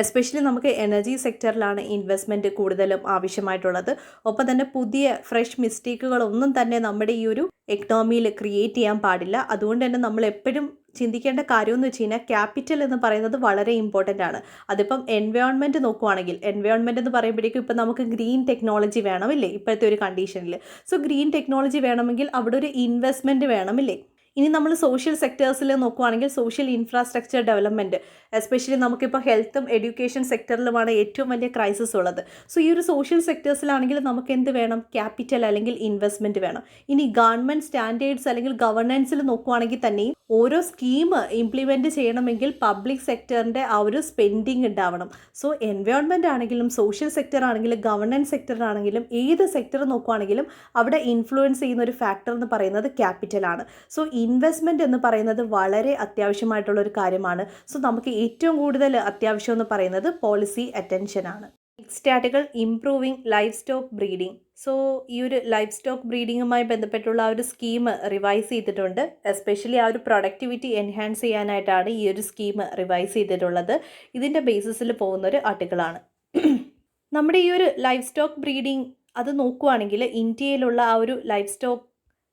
എസ്പെഷ്യലി നമുക്ക് എനർജി സെക്ടറിലാണ് ഇൻവെസ്റ്റ്മെൻറ്റ് കൂടുതലും ആവശ്യമായിട്ടുള്ളത്. ഒപ്പം തന്നെ പുതിയ ഫ്രഷ് മിസ്റ്റേക്കുകളൊന്നും തന്നെ നമ്മുടെ ഈ ഒരു എക്കണോമിയിൽ ക്രിയേറ്റ് ചെയ്യാൻ പാടില്ല. അതുകൊണ്ട് തന്നെ നമ്മൾ എപ്പോഴും ചിന്തിക്കേണ്ട കാര്യമെന്ന് വെച്ച് കഴിഞ്ഞാൽ ക്യാപിറ്റൽ എന്ന് പറയുന്നത് വളരെ ഇമ്പോർട്ടൻ്റ് ആണ്. അതിപ്പം എൻവയോൺമെൻറ്റ് നോക്കുവാണെങ്കിൽ, എൻവയോൺമെൻറ്റ് എന്ന് പറയുമ്പോഴേക്കും ഇപ്പം നമുക്ക് ഗ്രീൻ ടെക്നോളജി വേണമില്ലേ ഇപ്പോഴത്തെ ഒരു കണ്ടീഷനിൽ? സോ ഗ്രീൻ ടെക്നോളജി വേണമെങ്കിൽ അവിടെ ഒരു ഇൻവെസ്റ്റ്മെൻറ്റ് വേണമില്ലേ? ഇനി നമ്മൾ സോഷ്യൽ സെക്ടേഴ്സിൽ നോക്കുവാണെങ്കിൽ സോഷ്യൽ ഇൻഫ്രാസ്ട്രക്ചർ ഡെവലപ്മെൻറ്റ്, എസ്പെഷ്യലി നമുക്കിപ്പോൾ ഹെൽത്തും എഡ്യൂക്കേഷൻ സെക്ടറിലുമാണ് ഏറ്റവും വലിയ ക്രൈസിസ് ഉള്ളത്. സോ ഈ ഒരു സോഷ്യൽ സെക്ടേഴ്സിലാണെങ്കിൽ നമുക്ക് എന്ത് വേണം? ക്യാപിറ്റൽ അല്ലെങ്കിൽ ഇൻവെസ്റ്റ്മെൻറ്റ് വേണം. ഇനി ഗവൺമെൻറ് സ്റ്റാൻഡേർഡ്സ് അല്ലെങ്കിൽ ഗവർണൻസിൽ നോക്കുവാണെങ്കിൽ തന്നെയും ഓരോ സ്കീം ഇംപ്ലിമെൻറ്റ് ചെയ്യണമെങ്കിൽ പബ്ലിക് സെക്ടറിൻ്റെ ആ ഒരു സ്പെൻഡിങ് ഉണ്ടാവണം. സോ എൻവയോൺമെൻറ്റ് ആണെങ്കിലും സോഷ്യൽ സെക്ടർ ആണെങ്കിലും ഗവർണൻസ് സെക്ടറാണെങ്കിലും ഏത് സെക്ടർ നോക്കുവാണെങ്കിലും അവിടെ ഇൻഫ്ലുവൻസ് ചെയ്യുന്ന ഒരു ഫാക്ടർ എന്ന് പറയുന്നത് ക്യാപിറ്റലാണ്. സോ ഇൻവെസ്റ്റ്മെൻറ്റ് എന്ന് പറയുന്നത് വളരെ അത്യാവശ്യമായിട്ടുള്ളൊരു കാര്യമാണ്. സോ നമുക്ക് ഏറ്റവും കൂടുതൽ അത്യാവശ്യം എന്ന് പറയുന്നത് പോളിസി അറ്റൻഷനാണ്. Next article improving livestock breeding. So ഈ ഒരു ലൈഫ് സ്റ്റോക്ക് ബ്രീഡിങ്ങുമായി ബന്ധപ്പെട്ടുള്ള ആ ഒരു സ്കീം റിവൈസ് ചെയ്തിട്ടുണ്ട്. എസ്പെഷ്യലി ആ ഒരു പ്രൊഡക്ടിവിറ്റി എൻഹാൻസ് ചെയ്യാനായിട്ടാണ് ഈ ഒരു സ്കീം റിവൈസ് ചെയ്തിട്ടുള്ളത്. ഇതിൻ്റെ ബേസിസിൽ പോകുന്നൊരു ആർട്ടിക്കിളാണ്. നമ്മുടെ ഈ ഒരു ലൈഫ് സ്റ്റോക്ക് ബ്രീഡിംഗ് അത് നോക്കുവാണെങ്കിൽ ഇന്ത്യയിലുള്ള ആ ഒരു ലൈഫ് സ്റ്റോക്ക്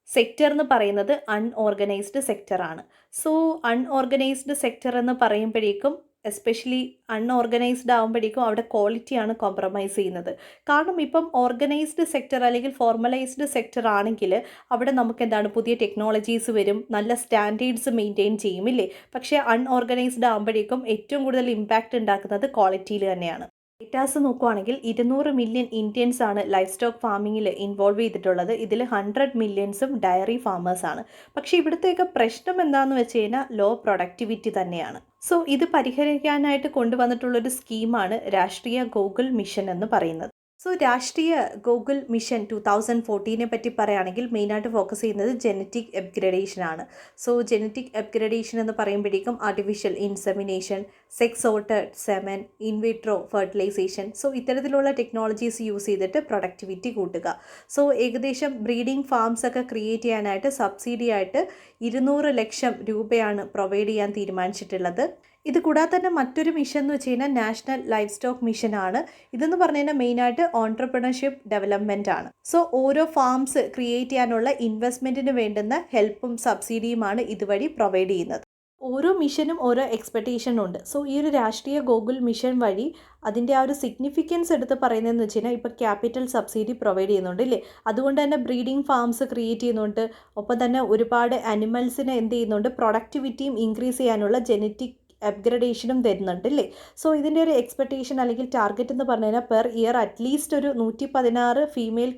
സെക്ടർ എന്ന് പറയുന്നത് അൺഓർഗനൈസ്ഡ് സെക്ടറാണ്. സോ അൺഓർഗനൈസ്ഡ് സെക്ടർ എന്ന് പറയുമ്പോഴേക്കും എസ്പെഷ്യലി അൺഓർഗനൈസ്ഡ് ആകുമ്പോഴേക്കും അവിടെ ക്വാളിറ്റിയാണ് കോംപ്രമൈസ് ചെയ്യുന്നത്. കാരണം ഇപ്പം ഓർഗനൈസ്ഡ് സെക്ടർ അല്ലെങ്കിൽ ഫോർമലൈസ്ഡ് സെക്ടർ ആണെങ്കിൽ അവിടെ നമുക്ക് എന്താണ് പുതിയ ടെക്നോളജീസ് വരും, നല്ല സ്റ്റാൻഡേർഡ്സ് മെയിൻറ്റെയിൻ ചെയ്യും ഇല്ലേ? പക്ഷേ അൺഓർഗനൈസ്ഡ് ആകുമ്പോഴേക്കും ഏറ്റവും കൂടുതൽ ഇമ്പാക്റ്റ് ഉണ്ടാക്കുന്നത് ക്വാളിറ്റിയിൽ തന്നെയാണ്. ഡേറ്റാസ് നോക്കുവാണെങ്കിൽ 200 മില്യൺ ഇന്ത്യൻസ് ആണ് ലൈഫ് സ്റ്റോക്ക് ഫാമിങ്ങിൽ ഇൻവോൾവ് ചെയ്തിട്ടുള്ളത്. ഇതിൽ 100 മില്യൺസും ഡയറി ഫാമേഴ്സാണ്. പക്ഷേ ഇവിടുത്തെയൊക്കെ പ്രശ്നം എന്താണെന്ന് വെച്ച് കഴിഞ്ഞാൽ ലോ പ്രൊഡക്ടിവിറ്റി തന്നെയാണ്. സോ ഇത് പരിഹരിക്കാനായിട്ട് കൊണ്ടുവന്നിട്ടുള്ളൊരു സ്കീമാണ് രാഷ്ട്രീയ ഗോകുൽ മിഷൻ എന്ന് പറയുന്നത്. സോ രാഷ്ട്രീയ ഗോകുൽ മിഷൻ 2014 പറ്റി പറയുകയാണെങ്കിൽ മെയിനായിട്ട് ഫോക്കസ് ചെയ്യുന്നത് ജനറ്റിക് അപ്ഗ്രഡേഷൻ ആണ്. സോ ജനറ്റിക് അപ്ഗ്രഡേഷൻ എന്ന് പറയുമ്പോഴേക്കും artificial insemination, sex altered semen, in vitro fertilisation, so ഇത്തരത്തിലുള്ള ടെക്നോളജീസ് യൂസ് ചെയ്തിട്ട് പ്രൊഡക്ടിവിറ്റി കൂട്ടുക. സോ ഏകദേശം ബ്രീഡിംഗ് ഫാംസ് ഒക്കെ ക്രിയേറ്റ് ചെയ്യാനായിട്ട് സബ്സിഡി ആയിട്ട് 200 ലക്ഷം രൂപയാണ് പ്രൊവൈഡ് ചെയ്യാൻ തീരുമാനിച്ചിട്ടുള്ളത്. ഇത് കൂടാതെ തന്നെ മറ്റൊരു മിഷൻ എന്ന് വെച്ച് കഴിഞ്ഞാൽ നാഷണൽ ലൈഫ് സ്റ്റോക്ക് മിഷനാണ്. ഇതെന്ന് പറഞ്ഞു കഴിഞ്ഞാൽ മെയിനായിട്ട് ഓൺട്രപ്രണർഷിപ്പ് ഡെവലപ്മെൻ്റ് ആണ്. സോ ഓരോ ഫാംസ് ക്രിയേറ്റ് ചെയ്യാനുള്ള ഇൻവെസ്റ്റ്മെൻറ്റിന് വേണ്ടുന്ന ഹെൽപ്പും സബ്സിഡിയുമാണ് ഇതുവഴി പ്രൊവൈഡ് ചെയ്യുന്നത്. ഓരോ മിഷനും ഓരോ എക്സ്പെക്റ്റേഷൻ ഉണ്ട്. സോ ഈ ഒരു രാഷ്ട്രീയ ഗോകുൽ മിഷൻ വഴി അതിൻ്റെ ആ ഒരു സിഗ്നിഫിക്കൻസ് എടുത്ത് പറയുന്നതെന്ന് വെച്ച് കഴിഞ്ഞാൽ ഇപ്പോൾ ക്യാപിറ്റൽ സബ്സിഡി പ്രൊവൈഡ് ചെയ്യുന്നുണ്ട് ഇല്ലേ, അതുകൊണ്ട് തന്നെ ബ്രീഡിംഗ് ഫാംസ് ക്രിയേറ്റ് ചെയ്യുന്നുണ്ട്. ഒപ്പം തന്നെ ഒരുപാട് അനിമൽസിനെ എന്ത് ചെയ്യുന്നുണ്ട്, പ്രൊഡക്ടിവിറ്റിയും ഇൻക്രീസ് ചെയ്യാനുള്ള ജനറ്റിക് അപ്ഗ്രഡേഷനും തരുന്നുണ്ട് അല്ലേ. സോ ഇതിൻ്റെ ഒരു എക്സ്പെക്റ്റേഷൻ അല്ലെങ്കിൽ ടാർഗറ്റ് എന്ന് പറഞ്ഞു കഴിഞ്ഞാൽ പെർ ഇയർ അറ്റ്ലീസ്റ്റ് ഒരു 116 ഫീമെയിൽ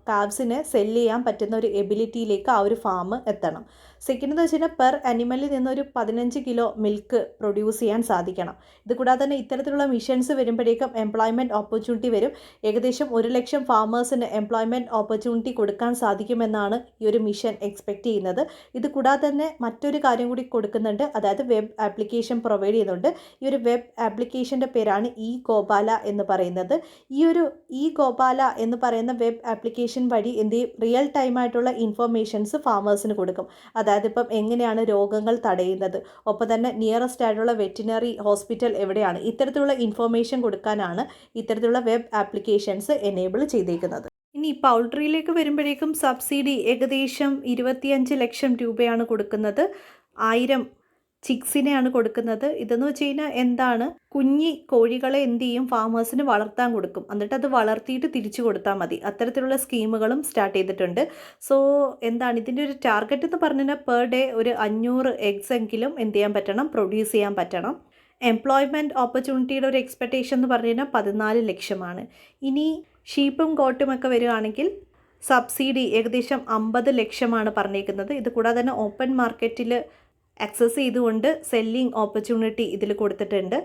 കാവ്സിനെ സെല്ല് ചെയ്യാൻ പറ്റുന്ന ഒരു എബിലിറ്റിയിലേക്ക് ആ ഒരു ഫാം എത്തണം. സെക്കൻഡ് എന്ന് വെച്ച് കഴിഞ്ഞാൽ പെർ അനിമലിൽ നിന്നൊരു 15 കിലോ മിൽക്ക് പ്രൊഡ്യൂസ് ചെയ്യാൻ സാധിക്കണം. ഇത് കൂടാതെ തന്നെ ഇത്തരത്തിലുള്ള മിഷൻസ് വരുമ്പോഴേക്കും എംപ്ലോയ്മെൻറ്റ് ഓപ്പർച്യൂണിറ്റി വരും. ഏകദേശം 1 ലക്ഷം ഫാമേഴ്സിന് എംപ്ലോയ്മെൻറ്റ് ഓപ്പർച്യൂണിറ്റി കൊടുക്കാൻ സാധിക്കുമെന്നാണ് ഈ ഒരു മിഷൻ എക്സ്പെക്റ്റ് ചെയ്യുന്നത്. ഇത് കൂടാതെ തന്നെ മറ്റൊരു കാര്യം കൂടി കൊടുക്കുന്നുണ്ട്, അതായത് വെബ് ആപ്ലിക്കേഷൻ പ്രൊവൈഡ് ചെയ്യുന്നുണ്ട്. ഈ ഒരു വെബ് ആപ്ലിക്കേഷൻ്റെ പേരാണ് ഇ ഗോപാല എന്ന് പറയുന്നത്. ഈ ഒരു ഇ ഗോപാല എന്ന് പറയുന്ന വെബ് ആപ്ലിക്കേഷൻ വഴി എന്ത് ചെയ്യും, റിയൽ ടൈമായിട്ടുള്ള ഇൻഫർമേഷൻസ് ഫാമേഴ്സിന് കൊടുക്കും. അതായത് ഇപ്പം എങ്ങനെയാണ് രോഗങ്ങൾ തടയുന്നത്, ഒപ്പം തന്നെ നിയറസ്റ്റ് ആയിട്ടുള്ള വെറ്റിനറി ഹോസ്പിറ്റൽ എവിടെയാണ്, ഇത്തരത്തിലുള്ള ഇൻഫർമേഷൻ കൊടുക്കാനാണ് ഇത്തരത്തിലുള്ള വെബ് ആപ്ലിക്കേഷൻസ് എനേബിൾ ചെയ്തേക്കുന്നത്. ഇനി പൗൾട്രിയിലേക്ക് വരുമ്പോഴേക്കും സബ്സിഡി ഏകദേശം 25 ലക്ഷം രൂപയാണ് കൊടുക്കുന്നത്. 1000 ചിക്സിനെയാണ് കൊടുക്കുന്നത്. ഇതെന്ന് വെച്ച് കഴിഞ്ഞാൽ എന്താണ്, കുഞ്ഞി കോഴികളെ എന്ത് ചെയ്യും, ഫാമേഴ്സിന് വളർത്താൻ കൊടുക്കും, എന്നിട്ട് അത് വളർത്തിയിട്ട് തിരിച്ചു കൊടുത്താൽ മതി. അത്തരത്തിലുള്ള സ്കീമുകളും സ്റ്റാർട്ട് ചെയ്തിട്ടുണ്ട്. സോ എന്താണ് ഇതിൻ്റെ ഒരു ടാർഗറ്റ് എന്ന് പറഞ്ഞു കഴിഞ്ഞാൽ പെർ ഡേ ഒരു 500 എഗ്സ് എങ്കിലും എന്ത് ചെയ്യാൻ പറ്റണം, പ്രൊഡ്യൂസ് ചെയ്യാൻ പറ്റണം. എംപ്ലോയ്മെൻറ്റ് ഓപ്പർച്യൂണിറ്റിയുടെ ഒരു എക്സ്പെക്റ്റേഷൻ എന്ന് പറഞ്ഞു കഴിഞ്ഞാൽ 14 ലക്ഷമാണ്. ഇനി ഷീപ്പും ഗോട്ടും ഒക്കെ വരികയാണെങ്കിൽ സബ്സിഡി ഏകദേശം 50 ലക്ഷമാണ് പറഞ്ഞേക്കുന്നത്. ഇത് കൂടാതെ തന്നെ ഓപ്പൺ മാർക്കറ്റിൽ ആക്സസ് ചെയ്തുകൊണ്ട് സെല്ലിംഗ് ഓപ്പർച്യൂണിറ്റി ഇതിൽ കൊടുത്തിട്ടുണ്ട്.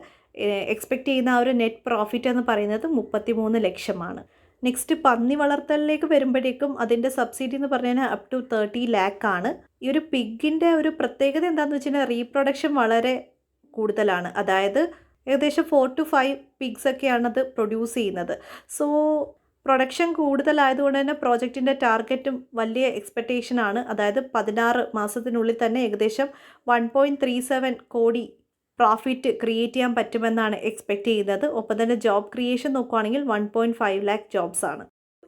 എക്സ്പെക്റ്റ് ചെയ്യുന്ന ആ ഒരു നെറ്റ് പ്രോഫിറ്റ് എന്ന് പറയുന്നത് 33 ലക്ഷമാണ്. നെക്സ്റ്റ് പന്നി വളർത്തലിലേക്ക് വരുമ്പോഴേക്കും അതിൻ്റെ സബ്സിഡി എന്ന് പറഞ്ഞു കഴിഞ്ഞാൽ അപ് ടു 30 ലാക്ക് ആണ്. ഈ ഒരു പിഗിൻ്റെ ഒരു പ്രത്യേകത എന്താണെന്ന് വെച്ച് കഴിഞ്ഞാൽ റീപ്രൊഡക്ഷൻ വളരെ കൂടുതലാണ്. അതായത് ഏകദേശം 4 to 5 പിഗ്സ് ഒക്കെയാണ് അത് പ്രൊഡ്യൂസ് ചെയ്യുന്നത്. സോ പ്രൊഡക്ഷൻ കൂടുതലായതുകൊണ്ട് തന്നെ പ്രോജക്റ്റിൻ്റെ ടാർഗറ്റും വലിയ എക്സ്പെക്റ്റേഷനാണ്. അതായത് 16 മാസത്തിനുള്ളിൽ തന്നെ ഏകദേശം 1.37 കോടി പ്രോഫിറ്റ് ക്രിയേറ്റ് ചെയ്യാൻ പറ്റുമെന്നാണ് എക്സ്പെക്റ്റ് ചെയ്യുന്നത്. ഒപ്പം തന്നെ ജോബ് ക്രിയേഷൻ നോക്കുകയാണെങ്കിൽ 1.5 ലാക്ക് ജോബ്സ് ആണ്.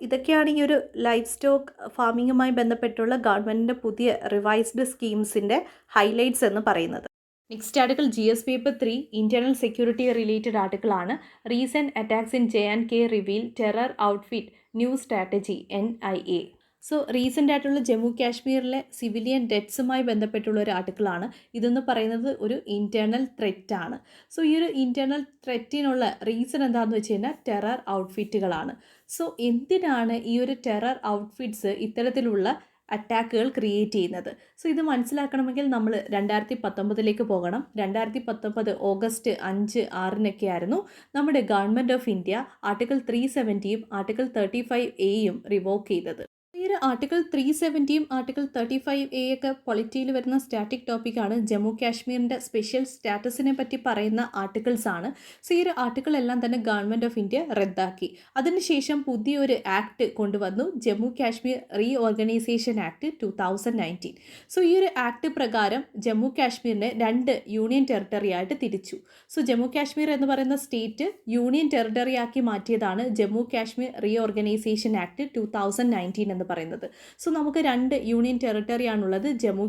ഇതൊക്കെയാണ് ഈ ഒരു ലൈഫ് സ്റ്റോക്ക് ഫാമിങ്ങുമായി ബന്ധപ്പെട്ടുള്ള ഗവൺമെൻറ്റിൻ്റെ പുതിയ റിവൈസ്ഡ് സ്കീംസിൻ്റെ ഹൈലൈറ്റ്സ് എന്ന് പറയുന്നത്. Next article GS paper 3 internal security related article ആണ്. Recent attacks in JNK reveal terror outfit new strategy NIA. So recent ആയിട്ടുള്ള ജമ്മു കാശ്മീരിലെ സിവിലിയൻ ഡെത്ത്സുമായി ബന്ധപ്പെട്ടുള്ള ഒരു ആർട്ടിക്കിളാണ്. ഇതെന്ന് പറയുന്നത് ഒരു ഇൻറ്റേർണൽ ത്രെറ്റാണ്. സോ ഈ ഒരു ഇൻറ്റേർണൽ ത്രെറ്റിനുള്ള റീസൺ എന്താണെന്ന് വെച്ച് കഴിഞ്ഞാൽ ടെറർ ഔട്ട്ഫിറ്റുകളാണ്. സോ എന്തിനാണ് ഈ ഒരു ടെറർ ഔട്ട്ഫിറ്റ്സ് ഇത്തരത്തിലുള്ള അറ്റാക്കുകൾ ക്രിയേറ്റ് ചെയ്യുന്നത്? സോ ഇത് മനസ്സിലാക്കണമെങ്കിൽ നമ്മൾ 2019 പോകണം. 2019 ഓഗസ്റ്റ് 5, 6 ആയിരുന്നു നമ്മുടെ government of India article 370 article 35A revoke ചെയ്തത്. ഈ ഒരു ആർട്ടിക്കിൾ 370 ആർട്ടിക്കിൾ 35A ഒക്കെ പൊളിറ്റിയിൽ വരുന്ന സ്റ്റാറ്റിക് ടോപ്പിക്കാണ്. ജമ്മു കാശ്മീരിൻ്റെ സ്പെഷ്യൽ സ്റ്റാറ്റസിനെ പറ്റി പറയുന്ന ആർട്ടിക്കിൾസ് ആണ്. സോ ഈ ഒരു ആർട്ടിക്കിൾ എല്ലാം തന്നെ ഗവൺമെൻറ് ഓഫ് ഇന്ത്യ റദ്ദാക്കി. അതിനുശേഷം പുതിയൊരു ആക്ട് കൊണ്ടുവന്നു, Jammu Kashmir reorganisation act 2019. So ഈ ഒരു ആക്ട് പ്രകാരം ജമ്മു കാശ്മീരിനെ 2 യൂണിയൻ ടെറിട്ടറി ആയിട്ട് തിരിച്ചു. സോ ജമ്മു കാശ്മീർ എന്ന് പറയുന്ന സ്റ്റേറ്റ് യൂണിയൻ ടെറിട്ടറി ആക്കി മാറ്റിയതാണ് Jammu Kashmir reorganisation act 2019 എന്ന് പറയുന്നത്. സോ നമുക്ക് 2 യൂണിയൻ ടെറിട്ടറി ആണുള്ളത്, ജമ്മു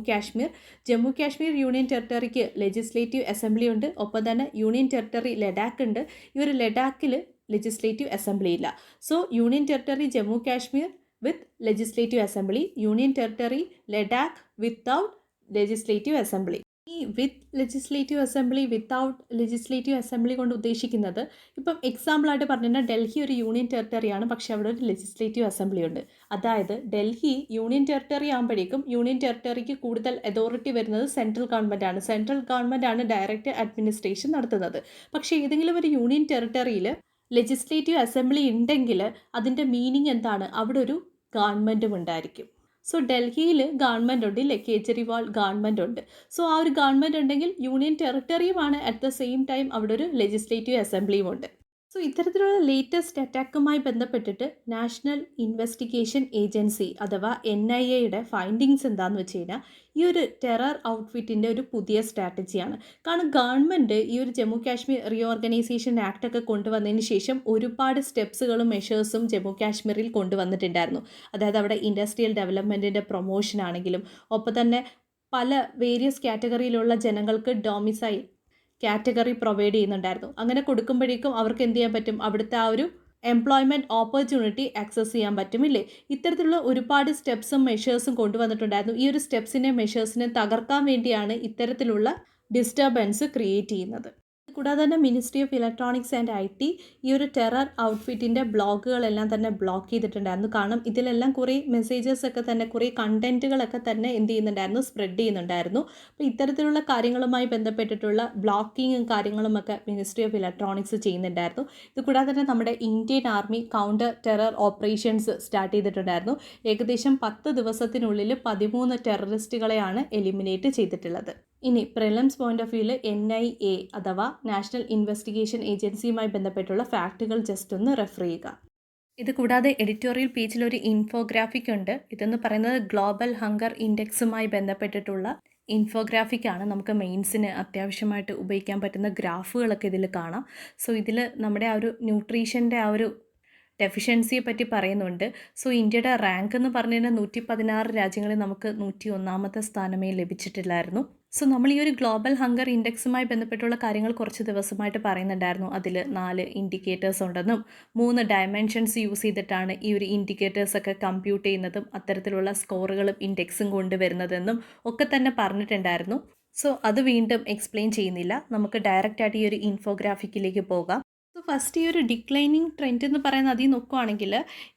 കാശ്മീർ യൂണിയൻ ടെറിട്ടറിക്ക് ലെജിസ്ലേറ്റീവ് അസംബ്ലി ഉണ്ട്. ഒപ്പം തന്നെ യൂണിയൻ ടെറിട്ടറി ലഡാക്ക് ഉണ്ട്. ഈ ഒരു ലഡാക്കിൽ ലെജിസ്ലേറ്റീവ് അസംബ്ലി ഇല്ല. So union territory Jammu Kashmir with legislative assembly, union territory Ladakh without legislative assembly. ഈ with legislative assembly, without legislative assembly കൊണ്ട് ഉദ്ദേശിക്കുന്നത്, ഇപ്പം എക്സാമ്പിളായിട്ട് പറഞ്ഞു കഴിഞ്ഞാൽ ഡൽഹി ഒരു യൂണിയൻ ടെറിട്ടറിയാണ്, പക്ഷേ അവിടെ ഒരു ലെജിസ്ലേറ്റീവ് അസംബ്ലി ഉണ്ട്. അതായത് ഡൽഹി യൂണിയൻ ടെറിട്ടറി ആകുമ്പോഴേക്കും യൂണിയൻ ടെറിട്ടറിക്ക് കൂടുതൽ അതോറിറ്റി വരുന്നത് സെൻട്രൽ ഗവൺമെൻറ്റാണ്. സെൻട്രൽ ഗവൺമെൻറ്റാണ് ഡയറക്റ്റ് അഡ്മിനിസ്ട്രേഷൻ നടത്തുന്നത്. പക്ഷേ ഏതെങ്കിലും ഒരു യൂണിയൻ ടെറിട്ടറിയിൽ ലെജിസ്ലേറ്റീവ് അസംബ്ലി ഉണ്ടെങ്കിൽ അതിൻ്റെ മീനിങ് എന്താണ്? അവിടെ ഒരു ഗവൺമെൻറ്റും ഉണ്ടായിരിക്കും. സോ ഡൽഹിയിൽ ഗവൺമെൻറ് ഉണ്ട് ഇല്ലേ, കേജ്രിവാൾ ഗവൺമെൻറ് ഉണ്ട്. സോ ആ ഒരു ഗവൺമെൻറ് ഉണ്ടെങ്കിൽ യൂണിയൻ ടെറിട്ടറിയുമാണ്, അറ്റ് ദ സെയിം ടൈം അവിടെ ഒരു ലെജിസ്ലേറ്റീവ് അസംബ്ലിയും ഉണ്ട്. സോ ഇത്തരത്തിലുള്ള ലേറ്റസ്റ്റ് അറ്റാക്കുമായി ബന്ധപ്പെട്ടിട്ട് നാഷണൽ ഇൻവെസ്റ്റിഗേഷൻ ഏജൻസി അഥവാ NIAയുടെ ഫൈൻഡിങ്സ് എന്താണെന്ന് വെച്ച് കഴിഞ്ഞാൽ ഈ ഒരു ടെറർ ഔട്ട്ഫിറ്റിൻ്റെ ഒരു പുതിയ സ്ട്രാറ്റജിയാണ്. കാരണം ഗവൺമെൻറ് ഈ ഒരു ജമ്മു കാശ്മീർ റീഓർഗനൈസേഷൻ ആക്ട് ഒക്കെ കൊണ്ടുവന്നതിന് ശേഷം ഒരുപാട് സ്റ്റെപ്സുകളും മെഷേഴ്സും ജമ്മു കാശ്മീരിൽ കൊണ്ടുവന്നിട്ടുണ്ടായിരുന്നു. അതായത് അവിടെ ഇൻഡസ്ട്രിയൽ ഡെവലപ്മെൻറ്റിൻ്റെ പ്രൊമോഷൻ ആണെങ്കിലും ഒപ്പം തന്നെ പല വേരിയസ് കാറ്റഗറിയിലുള്ള ജനങ്ങൾക്ക് ഡൊമിസൈൽ കാറ്റഗറി പ്രൊവൈഡ് ചെയ്യുന്നുണ്ടായിരുന്നു. അങ്ങനെ കൊടുക്കുമ്പോഴേക്കും അവർക്ക് എന്ത് ചെയ്യാൻ പറ്റും? അവിടുത്തെ ആ ഒരു എംപ്ലോയ്മെൻറ്റ് ഓപ്പർച്യൂണിറ്റി ആക്സസ് ചെയ്യാൻ പറ്റുമില്ലേ? ഇത്തരത്തിലുള്ള ഒരുപാട് സ്റ്റെപ്സും മെഷേഴ്സും കൊണ്ടുവന്നിട്ടുണ്ടായിരുന്നു. ഈ ഒരു സ്റ്റെപ്സിനെ മെഷേഴ്സിനെ തകർക്കാൻ വേണ്ടിയാണ് ഇത്തരത്തിലുള്ള ഡിസ്റ്റർബൻസ് ക്രിയേറ്റ് ചെയ്യുന്നത്. കൂടാതെ തന്നെ ministry of electronics and IT ഈ ഒരു ടെറർ ഔട്ട്ഫിറ്റിൻ്റെ ബ്ലോഗുകളെല്ലാം തന്നെ ബ്ലോക്ക് ചെയ്തിട്ടുണ്ടായിരുന്നു. കാരണം ഇതിലെല്ലാം കുറേ മെസ്സേജസ് ഒക്കെ തന്നെ, കുറേ കണ്ടൻറ്റുകളൊക്കെ തന്നെ എന്ത് ചെയ്യുന്നുണ്ടായിരുന്നു? സ്പ്രെഡ് ചെയ്യുന്നുണ്ടായിരുന്നു. അപ്പോൾ ഇത്തരത്തിലുള്ള കാര്യങ്ങളുമായി ബന്ധപ്പെട്ടിട്ടുള്ള ബ്ലോക്കിങ്ങും കാര്യങ്ങളുമൊക്കെ മിനിസ്ട്രി ഓഫ് ഇലക്ട്രോണിക്സ് ചെയ്യുന്നുണ്ടായിരുന്നു. ഇത് കൂടാതെ തന്നെ നമ്മുടെ Indian army counter terror operations start ചെയ്തിട്ടുണ്ടായിരുന്നു. ഏകദേശം 10 ദിവസത്തിനുള്ളിൽ 13 ടെററിസ്റ്റുകളെയാണ് എലിമിനേറ്റ് ചെയ്തിട്ടുള്ളത്. ഇനി പ്രിലിംസ് പോയിന്റ് ഓഫ് വ്യൂവിൽ NIA അഥവാ നാഷണൽ ഇൻവെസ്റ്റിഗേഷൻ ഏജൻസിയുമായി ബന്ധപ്പെട്ടുള്ള ഫാക്റ്റുകൾ ജസ്റ്റ് ഒന്ന് റെഫർ ചെയ്യുക. ഇത് കൂടാതെ എഡിറ്റോറിയൽ പേജിൽ ഒരു ഇൻഫോഗ്രാഫിക് ഉണ്ട്. ഇതെന്ന് പറയുന്നത് ഗ്ലോബൽ ഹങ്കർ ഇൻഡെക്സുമായി ബന്ധപ്പെട്ടിട്ടുള്ള ഇൻഫോഗ്രാഫിക്കാണ്. നമുക്ക് മെയിൻസിന് അത്യാവശ്യമായിട്ട് ഉപയോഗിക്കാൻ പറ്റുന്ന ഗ്രാഫുകളൊക്കെ ഇതിൽ കാണാം. സോ ഇതിൽ നമ്മുടെ ആ ഒരു ന്യൂട്രീഷൻ്റെ ആ ഒരു ഡെഫിഷ്യൻസിയെ പറ്റി പറയുന്നുണ്ട്. സോ ഇന്ത്യയുടെ റാങ്ക് എന്ന് പറഞ്ഞു കഴിഞ്ഞാൽ 116 രാജ്യങ്ങളിൽ നമുക്ക് 101ാമത്തെ സ്ഥാനമേ ലഭിച്ചിട്ടില്ലായിരുന്നു. സോ നമ്മൾ ഈ ഒരു ഗ്ലോബൽ ഹങ്കർ ഇൻഡെക്സുമായി ബന്ധപ്പെട്ടുള്ള കാര്യങ്ങൾ കുറച്ച് ദിവസമായിട്ട് പറയുന്നുണ്ടായിരുന്നു. അതിൽ 4 ഇൻഡിക്കേറ്റേഴ്സ് ഉണ്ടെന്നും 3 ഡയമെൻഷൻസ് യൂസ് ചെയ്തിട്ടാണ് ഈ ഒരു ഇൻഡിക്കേറ്റേഴ്സൊക്കെ കമ്പ്യൂട്ട് ചെയ്യുന്നതും അത്തരത്തിലുള്ള സ്കോറുകളും ഇൻഡെക്സും കൊണ്ടുവരുന്നതെന്നും ഒക്കെ തന്നെ പറഞ്ഞിട്ടുണ്ടായിരുന്നു. സോ അത് വീണ്ടും എക്സ്പ്ലെയിൻ ചെയ്യുന്നില്ല. നമുക്ക് ഡയറക്റ്റായിട്ട് ഈ ഒരു ഇൻഫോഗ്രാഫിക്കിലേക്ക് പോകാം. സോ ഫസ്റ്റ് ഈ ഒരു ഡിക്ലൈനിങ് ട്രെൻഡ് എന്ന് പറയുന്നത് അതിൽ നോക്കുകയാണെങ്കിൽ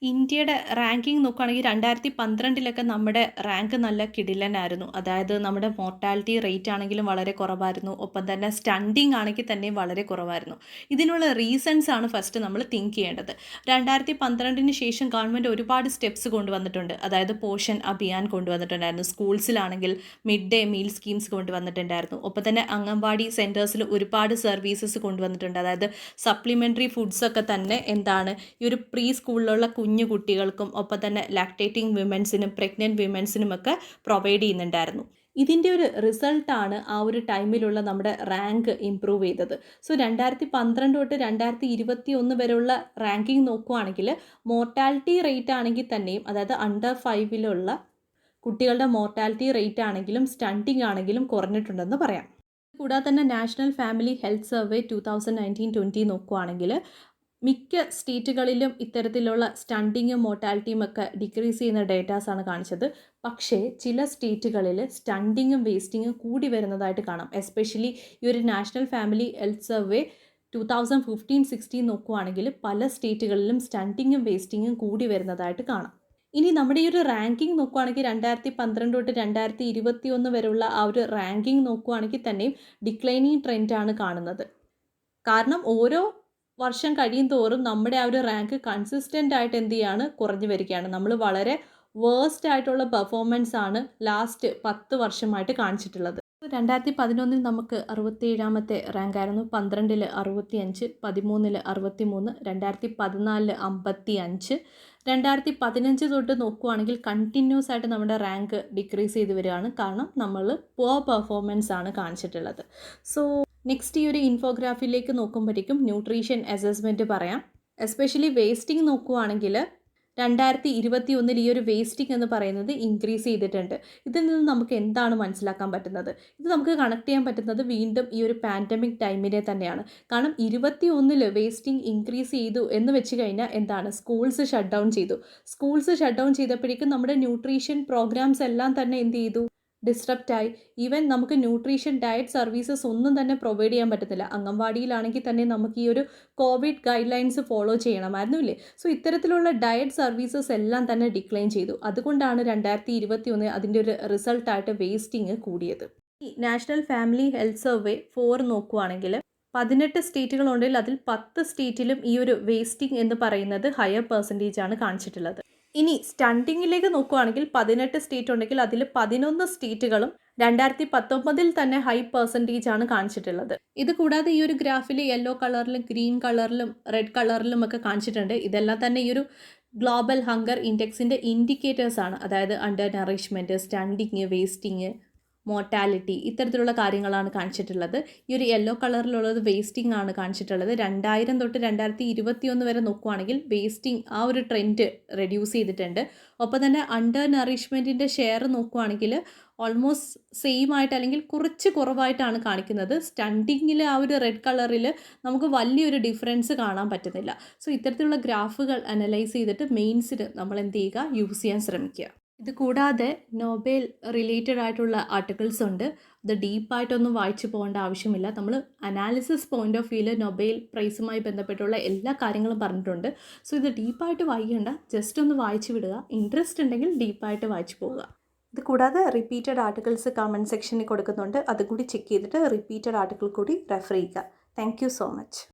ഇന്ത്യയുടെ റാങ്കിങ് നോക്കുകയാണെങ്കിൽ 2012 നമ്മുടെ റാങ്ക് നല്ല കിടിലനായിരുന്നു. അതായത് നമ്മുടെ മോർട്ടാലിറ്റി റേറ്റ് ആണെങ്കിലും വളരെ കുറവായിരുന്നു. ഒപ്പം തന്നെ സ്റ്റണ്ടിങ് ആണെങ്കിൽ തന്നെയും വളരെ കുറവായിരുന്നു. ഇതിനുള്ള റീസൺസ് ആണ് ഫസ്റ്റ് നമ്മൾ തിങ്ക് ചെയ്യേണ്ടത്. 2012 ശേഷം ഗവൺമെൻറ് ഒരുപാട് സ്റ്റെപ്സ് കൊണ്ടുവന്നിട്ടുണ്ട്. അതായത് പോഷൻ അഭിയാൻ കൊണ്ടുവന്നിട്ടുണ്ടായിരുന്നു. സ്കൂൾസിലാണെങ്കിൽ മിഡ് ഡേ മീൽ സ്കീംസ് കൊണ്ടുവന്നിട്ടുണ്ടായിരുന്നു. ഒപ്പം തന്നെ അംഗൻവാടി സെൻറ്റേഴ്സിൽ ഒരുപാട് സർവീസസ് കൊണ്ടുവന്നിട്ടുണ്ട്. അതായത് സപ്ലിമെൻ്ററി ഫുഡ്സൊക്കെ തന്നെ എന്താണ് ഈ ഒരു പ്രീ സ്കൂളിലുള്ള കുഞ്ഞു കുട്ടികൾക്കും ഒപ്പം തന്നെ ലാക്ടേറ്റിംഗ് വിമൻസിനും പ്രഗ്നൻറ്റ് വിമൻസിനുമൊക്കെ പ്രൊവൈഡ് ചെയ്യുന്നുണ്ടായിരുന്നു. ഇതിൻ്റെ ഒരു റിസൾട്ടാണ് ആ ഒരു ടൈമിലുള്ള നമ്മുടെ റാങ്ക് ഇമ്പ്രൂവ് ചെയ്തത്. സോ 2012 തൊട്ട് 2021 വരെയുള്ള റാങ്കിങ് നോക്കുകയാണെങ്കിൽ മോർട്ടാലിറ്റി റേറ്റ് ആണെങ്കിൽ തന്നെയും, അതായത് അണ്ടർ 5 കുട്ടികളുടെ മോർട്ടാലിറ്റി റേറ്റ് ആണെങ്കിലും സ്റ്റണ്ടിങ് ആണെങ്കിലും കുറഞ്ഞിട്ടുണ്ടെന്ന് പറയാം. കൂടാതെ തന്നെ നാഷണൽ ഫാമിലി ഹെൽത്ത് സർവേ 2019-20 നോക്കുകയാണെങ്കിൽ മിക്ക സ്റ്റേറ്റുകളിലും ഇത്തരത്തിലുള്ള സ്റ്റണ്ടിങ്ങും മോർട്ടാലിറ്റിയും ഒക്കെ ഡിക്രീസ് ചെയ്യുന്ന ഡേറ്റാസാണ് കാണിച്ചത്. പക്ഷേ ചില സ്റ്റേറ്റുകളിൽ സ്റ്റണ്ടിങ്ങും വേസ്റ്റിങ്ങും കൂടി വരുന്നതായിട്ട് കാണാം. എസ്പെഷ്യലി ഈ ഒരു നാഷണൽ ഫാമിലി ഹെൽത്ത് സർവേ 2015-16 നോക്കുകയാണെങ്കിൽ പല സ്റ്റേറ്റുകളിലും സ്റ്റണ്ടിങ്ങും വേസ്റ്റിങ്ങും കൂടി വരുന്നതായിട്ട് കാണാം. ഇനി നമ്മുടെ ഈ ഒരു റാങ്കിങ് നോക്കുകയാണെങ്കിൽ 2012 തൊട്ട് 2021 വരെയുള്ള ആ ഒരു റാങ്കിങ് നോക്കുകയാണെങ്കിൽ തന്നെയും ഡിക്ലൈനിങ് ട്രെൻഡാണ് കാണുന്നത്. കാരണം ഓരോ വർഷം കഴിയും തോറും നമ്മുടെ ആ ഒരു റാങ്ക് കൺസിസ്റ്റൻ്റ് ആയിട്ട് എന്ത് ചെയ്യാണ്? കുറഞ്ഞു വരികയാണ്. നമ്മൾ വളരെ വേഴ്സ്റ്റ് ആയിട്ടുള്ള പെർഫോമൻസ് ആണ് ലാസ്റ്റ് 10 വർഷമായിട്ട് കാണിച്ചിട്ടുള്ളത്. 2011 നമുക്ക് 67ാമത്തെ റാങ്കായിരുന്നു, 12 65, 13 63, 2014 55, 2015 തൊട്ട് നോക്കുകയാണെങ്കിൽ കണ്ടിന്യൂസ് ആയിട്ട് നമ്മുടെ റാങ്ക് ഡിക്രീസ് ചെയ്ത് വരികയാണ്. കാരണം നമ്മൾ പുവർ പെർഫോമൻസ് ആണ് കാണിച്ചിട്ടുള്ളത്. സോ നെക്സ്റ്റ് ഈ ഒരു ഇൻഫോഗ്രാഫിയിലേക്ക് നോക്കുമ്പോഴേക്കും ന്യൂട്രീഷൻ അസസ്മെൻറ്റ് പറയാം. എസ്പെഷ്യലി വേസ്റ്റിംഗ് നോക്കുകയാണെങ്കിൽ 2021 ഈ ഒരു വേസ്റ്റിംഗ് എന്ന് പറയുന്നത് ഇൻക്രീസ് ചെയ്തിട്ടുണ്ട്. ഇതിൽ നിന്ന് നമുക്ക് എന്താണ് മനസ്സിലാക്കാൻ പറ്റുന്നത്? ഇത് നമുക്ക് കണക്ട് ചെയ്യാൻ പറ്റുന്നത് വീണ്ടും ഈ ഒരു പാൻഡമിക് ടൈമിനെ തന്നെയാണ്. കാരണം 2021 വേസ്റ്റിംഗ് ഇൻക്രീസ് ചെയ്തു എന്ന് വെച്ച് കഴിഞ്ഞാൽ എന്താണ്? സ്കൂൾസ് ഷട്ട് ഡൗൺ ചെയ്തു. സ്കൂൾസ് ഷട്ട് ഡൗൺ ചെയ്തപ്പോഴേക്കും നമ്മുടെ ന്യൂട്രീഷൻ പ്രോഗ്രാംസ് എല്ലാം തന്നെ എന്ത് ചെയ്തു? ഡിസ്ട്രപ്റ്റായി. ഈവൻ നമുക്ക് ന്യൂട്രീഷൻ ഡയറ്റ് സർവീസസ് ഒന്നും തന്നെ പ്രൊവൈഡ് ചെയ്യാൻ പറ്റത്തില്ല. അംഗൻവാടിയിലാണെങ്കിൽ തന്നെ നമുക്ക് ഈ ഒരു കോവിഡ് ഗൈഡ് ലൈൻസ് ഫോളോ ചെയ്യണമായിരുന്നു ഇല്ലേ? സോ ഇത്തരത്തിലുള്ള ഡയറ്റ് സർവീസസ് എല്ലാം തന്നെ ഡിക്ലൈൻ ചെയ്തു. അതുകൊണ്ടാണ് 2021 അതിൻ്റെ ഒരു റിസൾട്ടായിട്ട് വേസ്റ്റിംഗ് കൂടിയത്. ഈ നാഷണൽ ഫാമിലി ഹെൽത്ത് സർവേ 4 നോക്കുകയാണെങ്കിൽ 18 സ്റ്റേറ്റുകളുണ്ടെങ്കിൽ അതിൽ 10 സ്റ്റേറ്റിലും ഈ ഒരു വേസ്റ്റിംഗ് എന്ന് പറയുന്നത് ഹയർ പെർസെൻറ്റേജ് ആണ് കാണിച്ചിട്ടുള്ളത്. ഇനി സ്റ്റണ്ടിങ്ങിലേക്ക് നോക്കുകയാണെങ്കിൽ 18 സ്റ്റേറ്റ് ഉണ്ടെങ്കിൽ അതിൽ 11 സ്റ്റേറ്റുകളും 2019 തന്നെ ഹൈ പെർസെൻറ്റേജ് ആണ് കാണിച്ചിട്ടുള്ളത്. ഇത് കൂടാതെ ഈ ഒരു ഗ്രാഫിൽ യെല്ലോ കളറിലും ഗ്രീൻ കളറിലും റെഡ് കളറിലും ഒക്കെ കാണിച്ചിട്ടുണ്ട്. ഇതെല്ലാം തന്നെ ഈ ഒരു ഗ്ലോബൽ ഹങ്കർ ഇൻഡെക്സിൻ്റെ ഇൻഡിക്കേറ്റേഴ്സ് ആണ്. അതായത് under nourishment, stunting, wasting, mortality ഇത്തരത്തിലുള്ള കാര്യങ്ങളാണ് കാണിച്ചിട്ടുള്ളത്. ഈ ഒരു യെല്ലോ കളറിലുള്ളത് വേസ്റ്റിംഗ് ആണ് കാണിച്ചിട്ടുള്ളത്. 2000 തൊട്ട് 2021 വരെ നോക്കുവാണെങ്കിൽ വേസ്റ്റിംഗ് ആ ഒരു ട്രെൻഡ് റെഡ്യൂസ് ചെയ്തിട്ടുണ്ട്. ഒപ്പം തന്നെ അണ്ടർ നറിഷ്മെൻറ്റിൻ്റെ ഷെയർ നോക്കുവാണെങ്കിൽ ഓൾമോസ്റ്റ് സെയിം ആയിട്ട് അല്ലെങ്കിൽ കുറച്ച് കുറവായിട്ടാണ് കാണിക്കുന്നത്. സ്റ്റണ്ടിങ്ങിൽ ആ ഒരു റെഡ് കളറിൽ നമുക്ക് വലിയൊരു ഡിഫറൻസ് കാണാൻ പറ്റുന്നില്ല. സോ ഇത്തരത്തിലുള്ള ഗ്രാഫുകൾ അനലൈസ് ചെയ്തിട്ട് മെയിൻസിന് നമ്മൾ എന്ത് ചെയ്യുക, യൂസ് ചെയ്യാൻ ശ്രമിക്കുക. ഇത് കൂടാതെ നൊബേൽ റിലേറ്റഡ് ആയിട്ടുള്ള ആർട്ടിക്കിൾസ് ഉണ്ട്. അത് ഡീപ്പായിട്ടൊന്നും വായിച്ചു പോകേണ്ട ആവശ്യമില്ല. നമ്മൾ അനാലിസിസ് പോയിന്റ് ഓഫ് വ്യൂവിൽ നൊബേൽ പ്രൈസുമായി ബന്ധപ്പെട്ടുള്ള എല്ലാ കാര്യങ്ങളും പറഞ്ഞിട്ടുണ്ട്. സോ ഇത് ഡീപ്പായിട്ട് വായിക്കേണ്ട, ജസ്റ്റ് ഒന്ന് വായിച്ചു വിടുക. ഇൻട്രസ്റ്റ് ഉണ്ടെങ്കിൽ ഡീപ്പായിട്ട് വായിച്ചു പോവുക. ഇത് കൂടാതെ റിപ്പീറ്റഡ് ആർട്ടിക്കിൾസ് കമൻറ്റ് സെക്ഷനിൽ കൊടുക്കുന്നുണ്ട്. അതുകൂടി ചെക്ക് ചെയ്തിട്ട് റിപ്പീറ്റഡ് ആർട്ടിക്കിൾ കൂടി റെഫർ ചെയ്യുക. Thank you so much.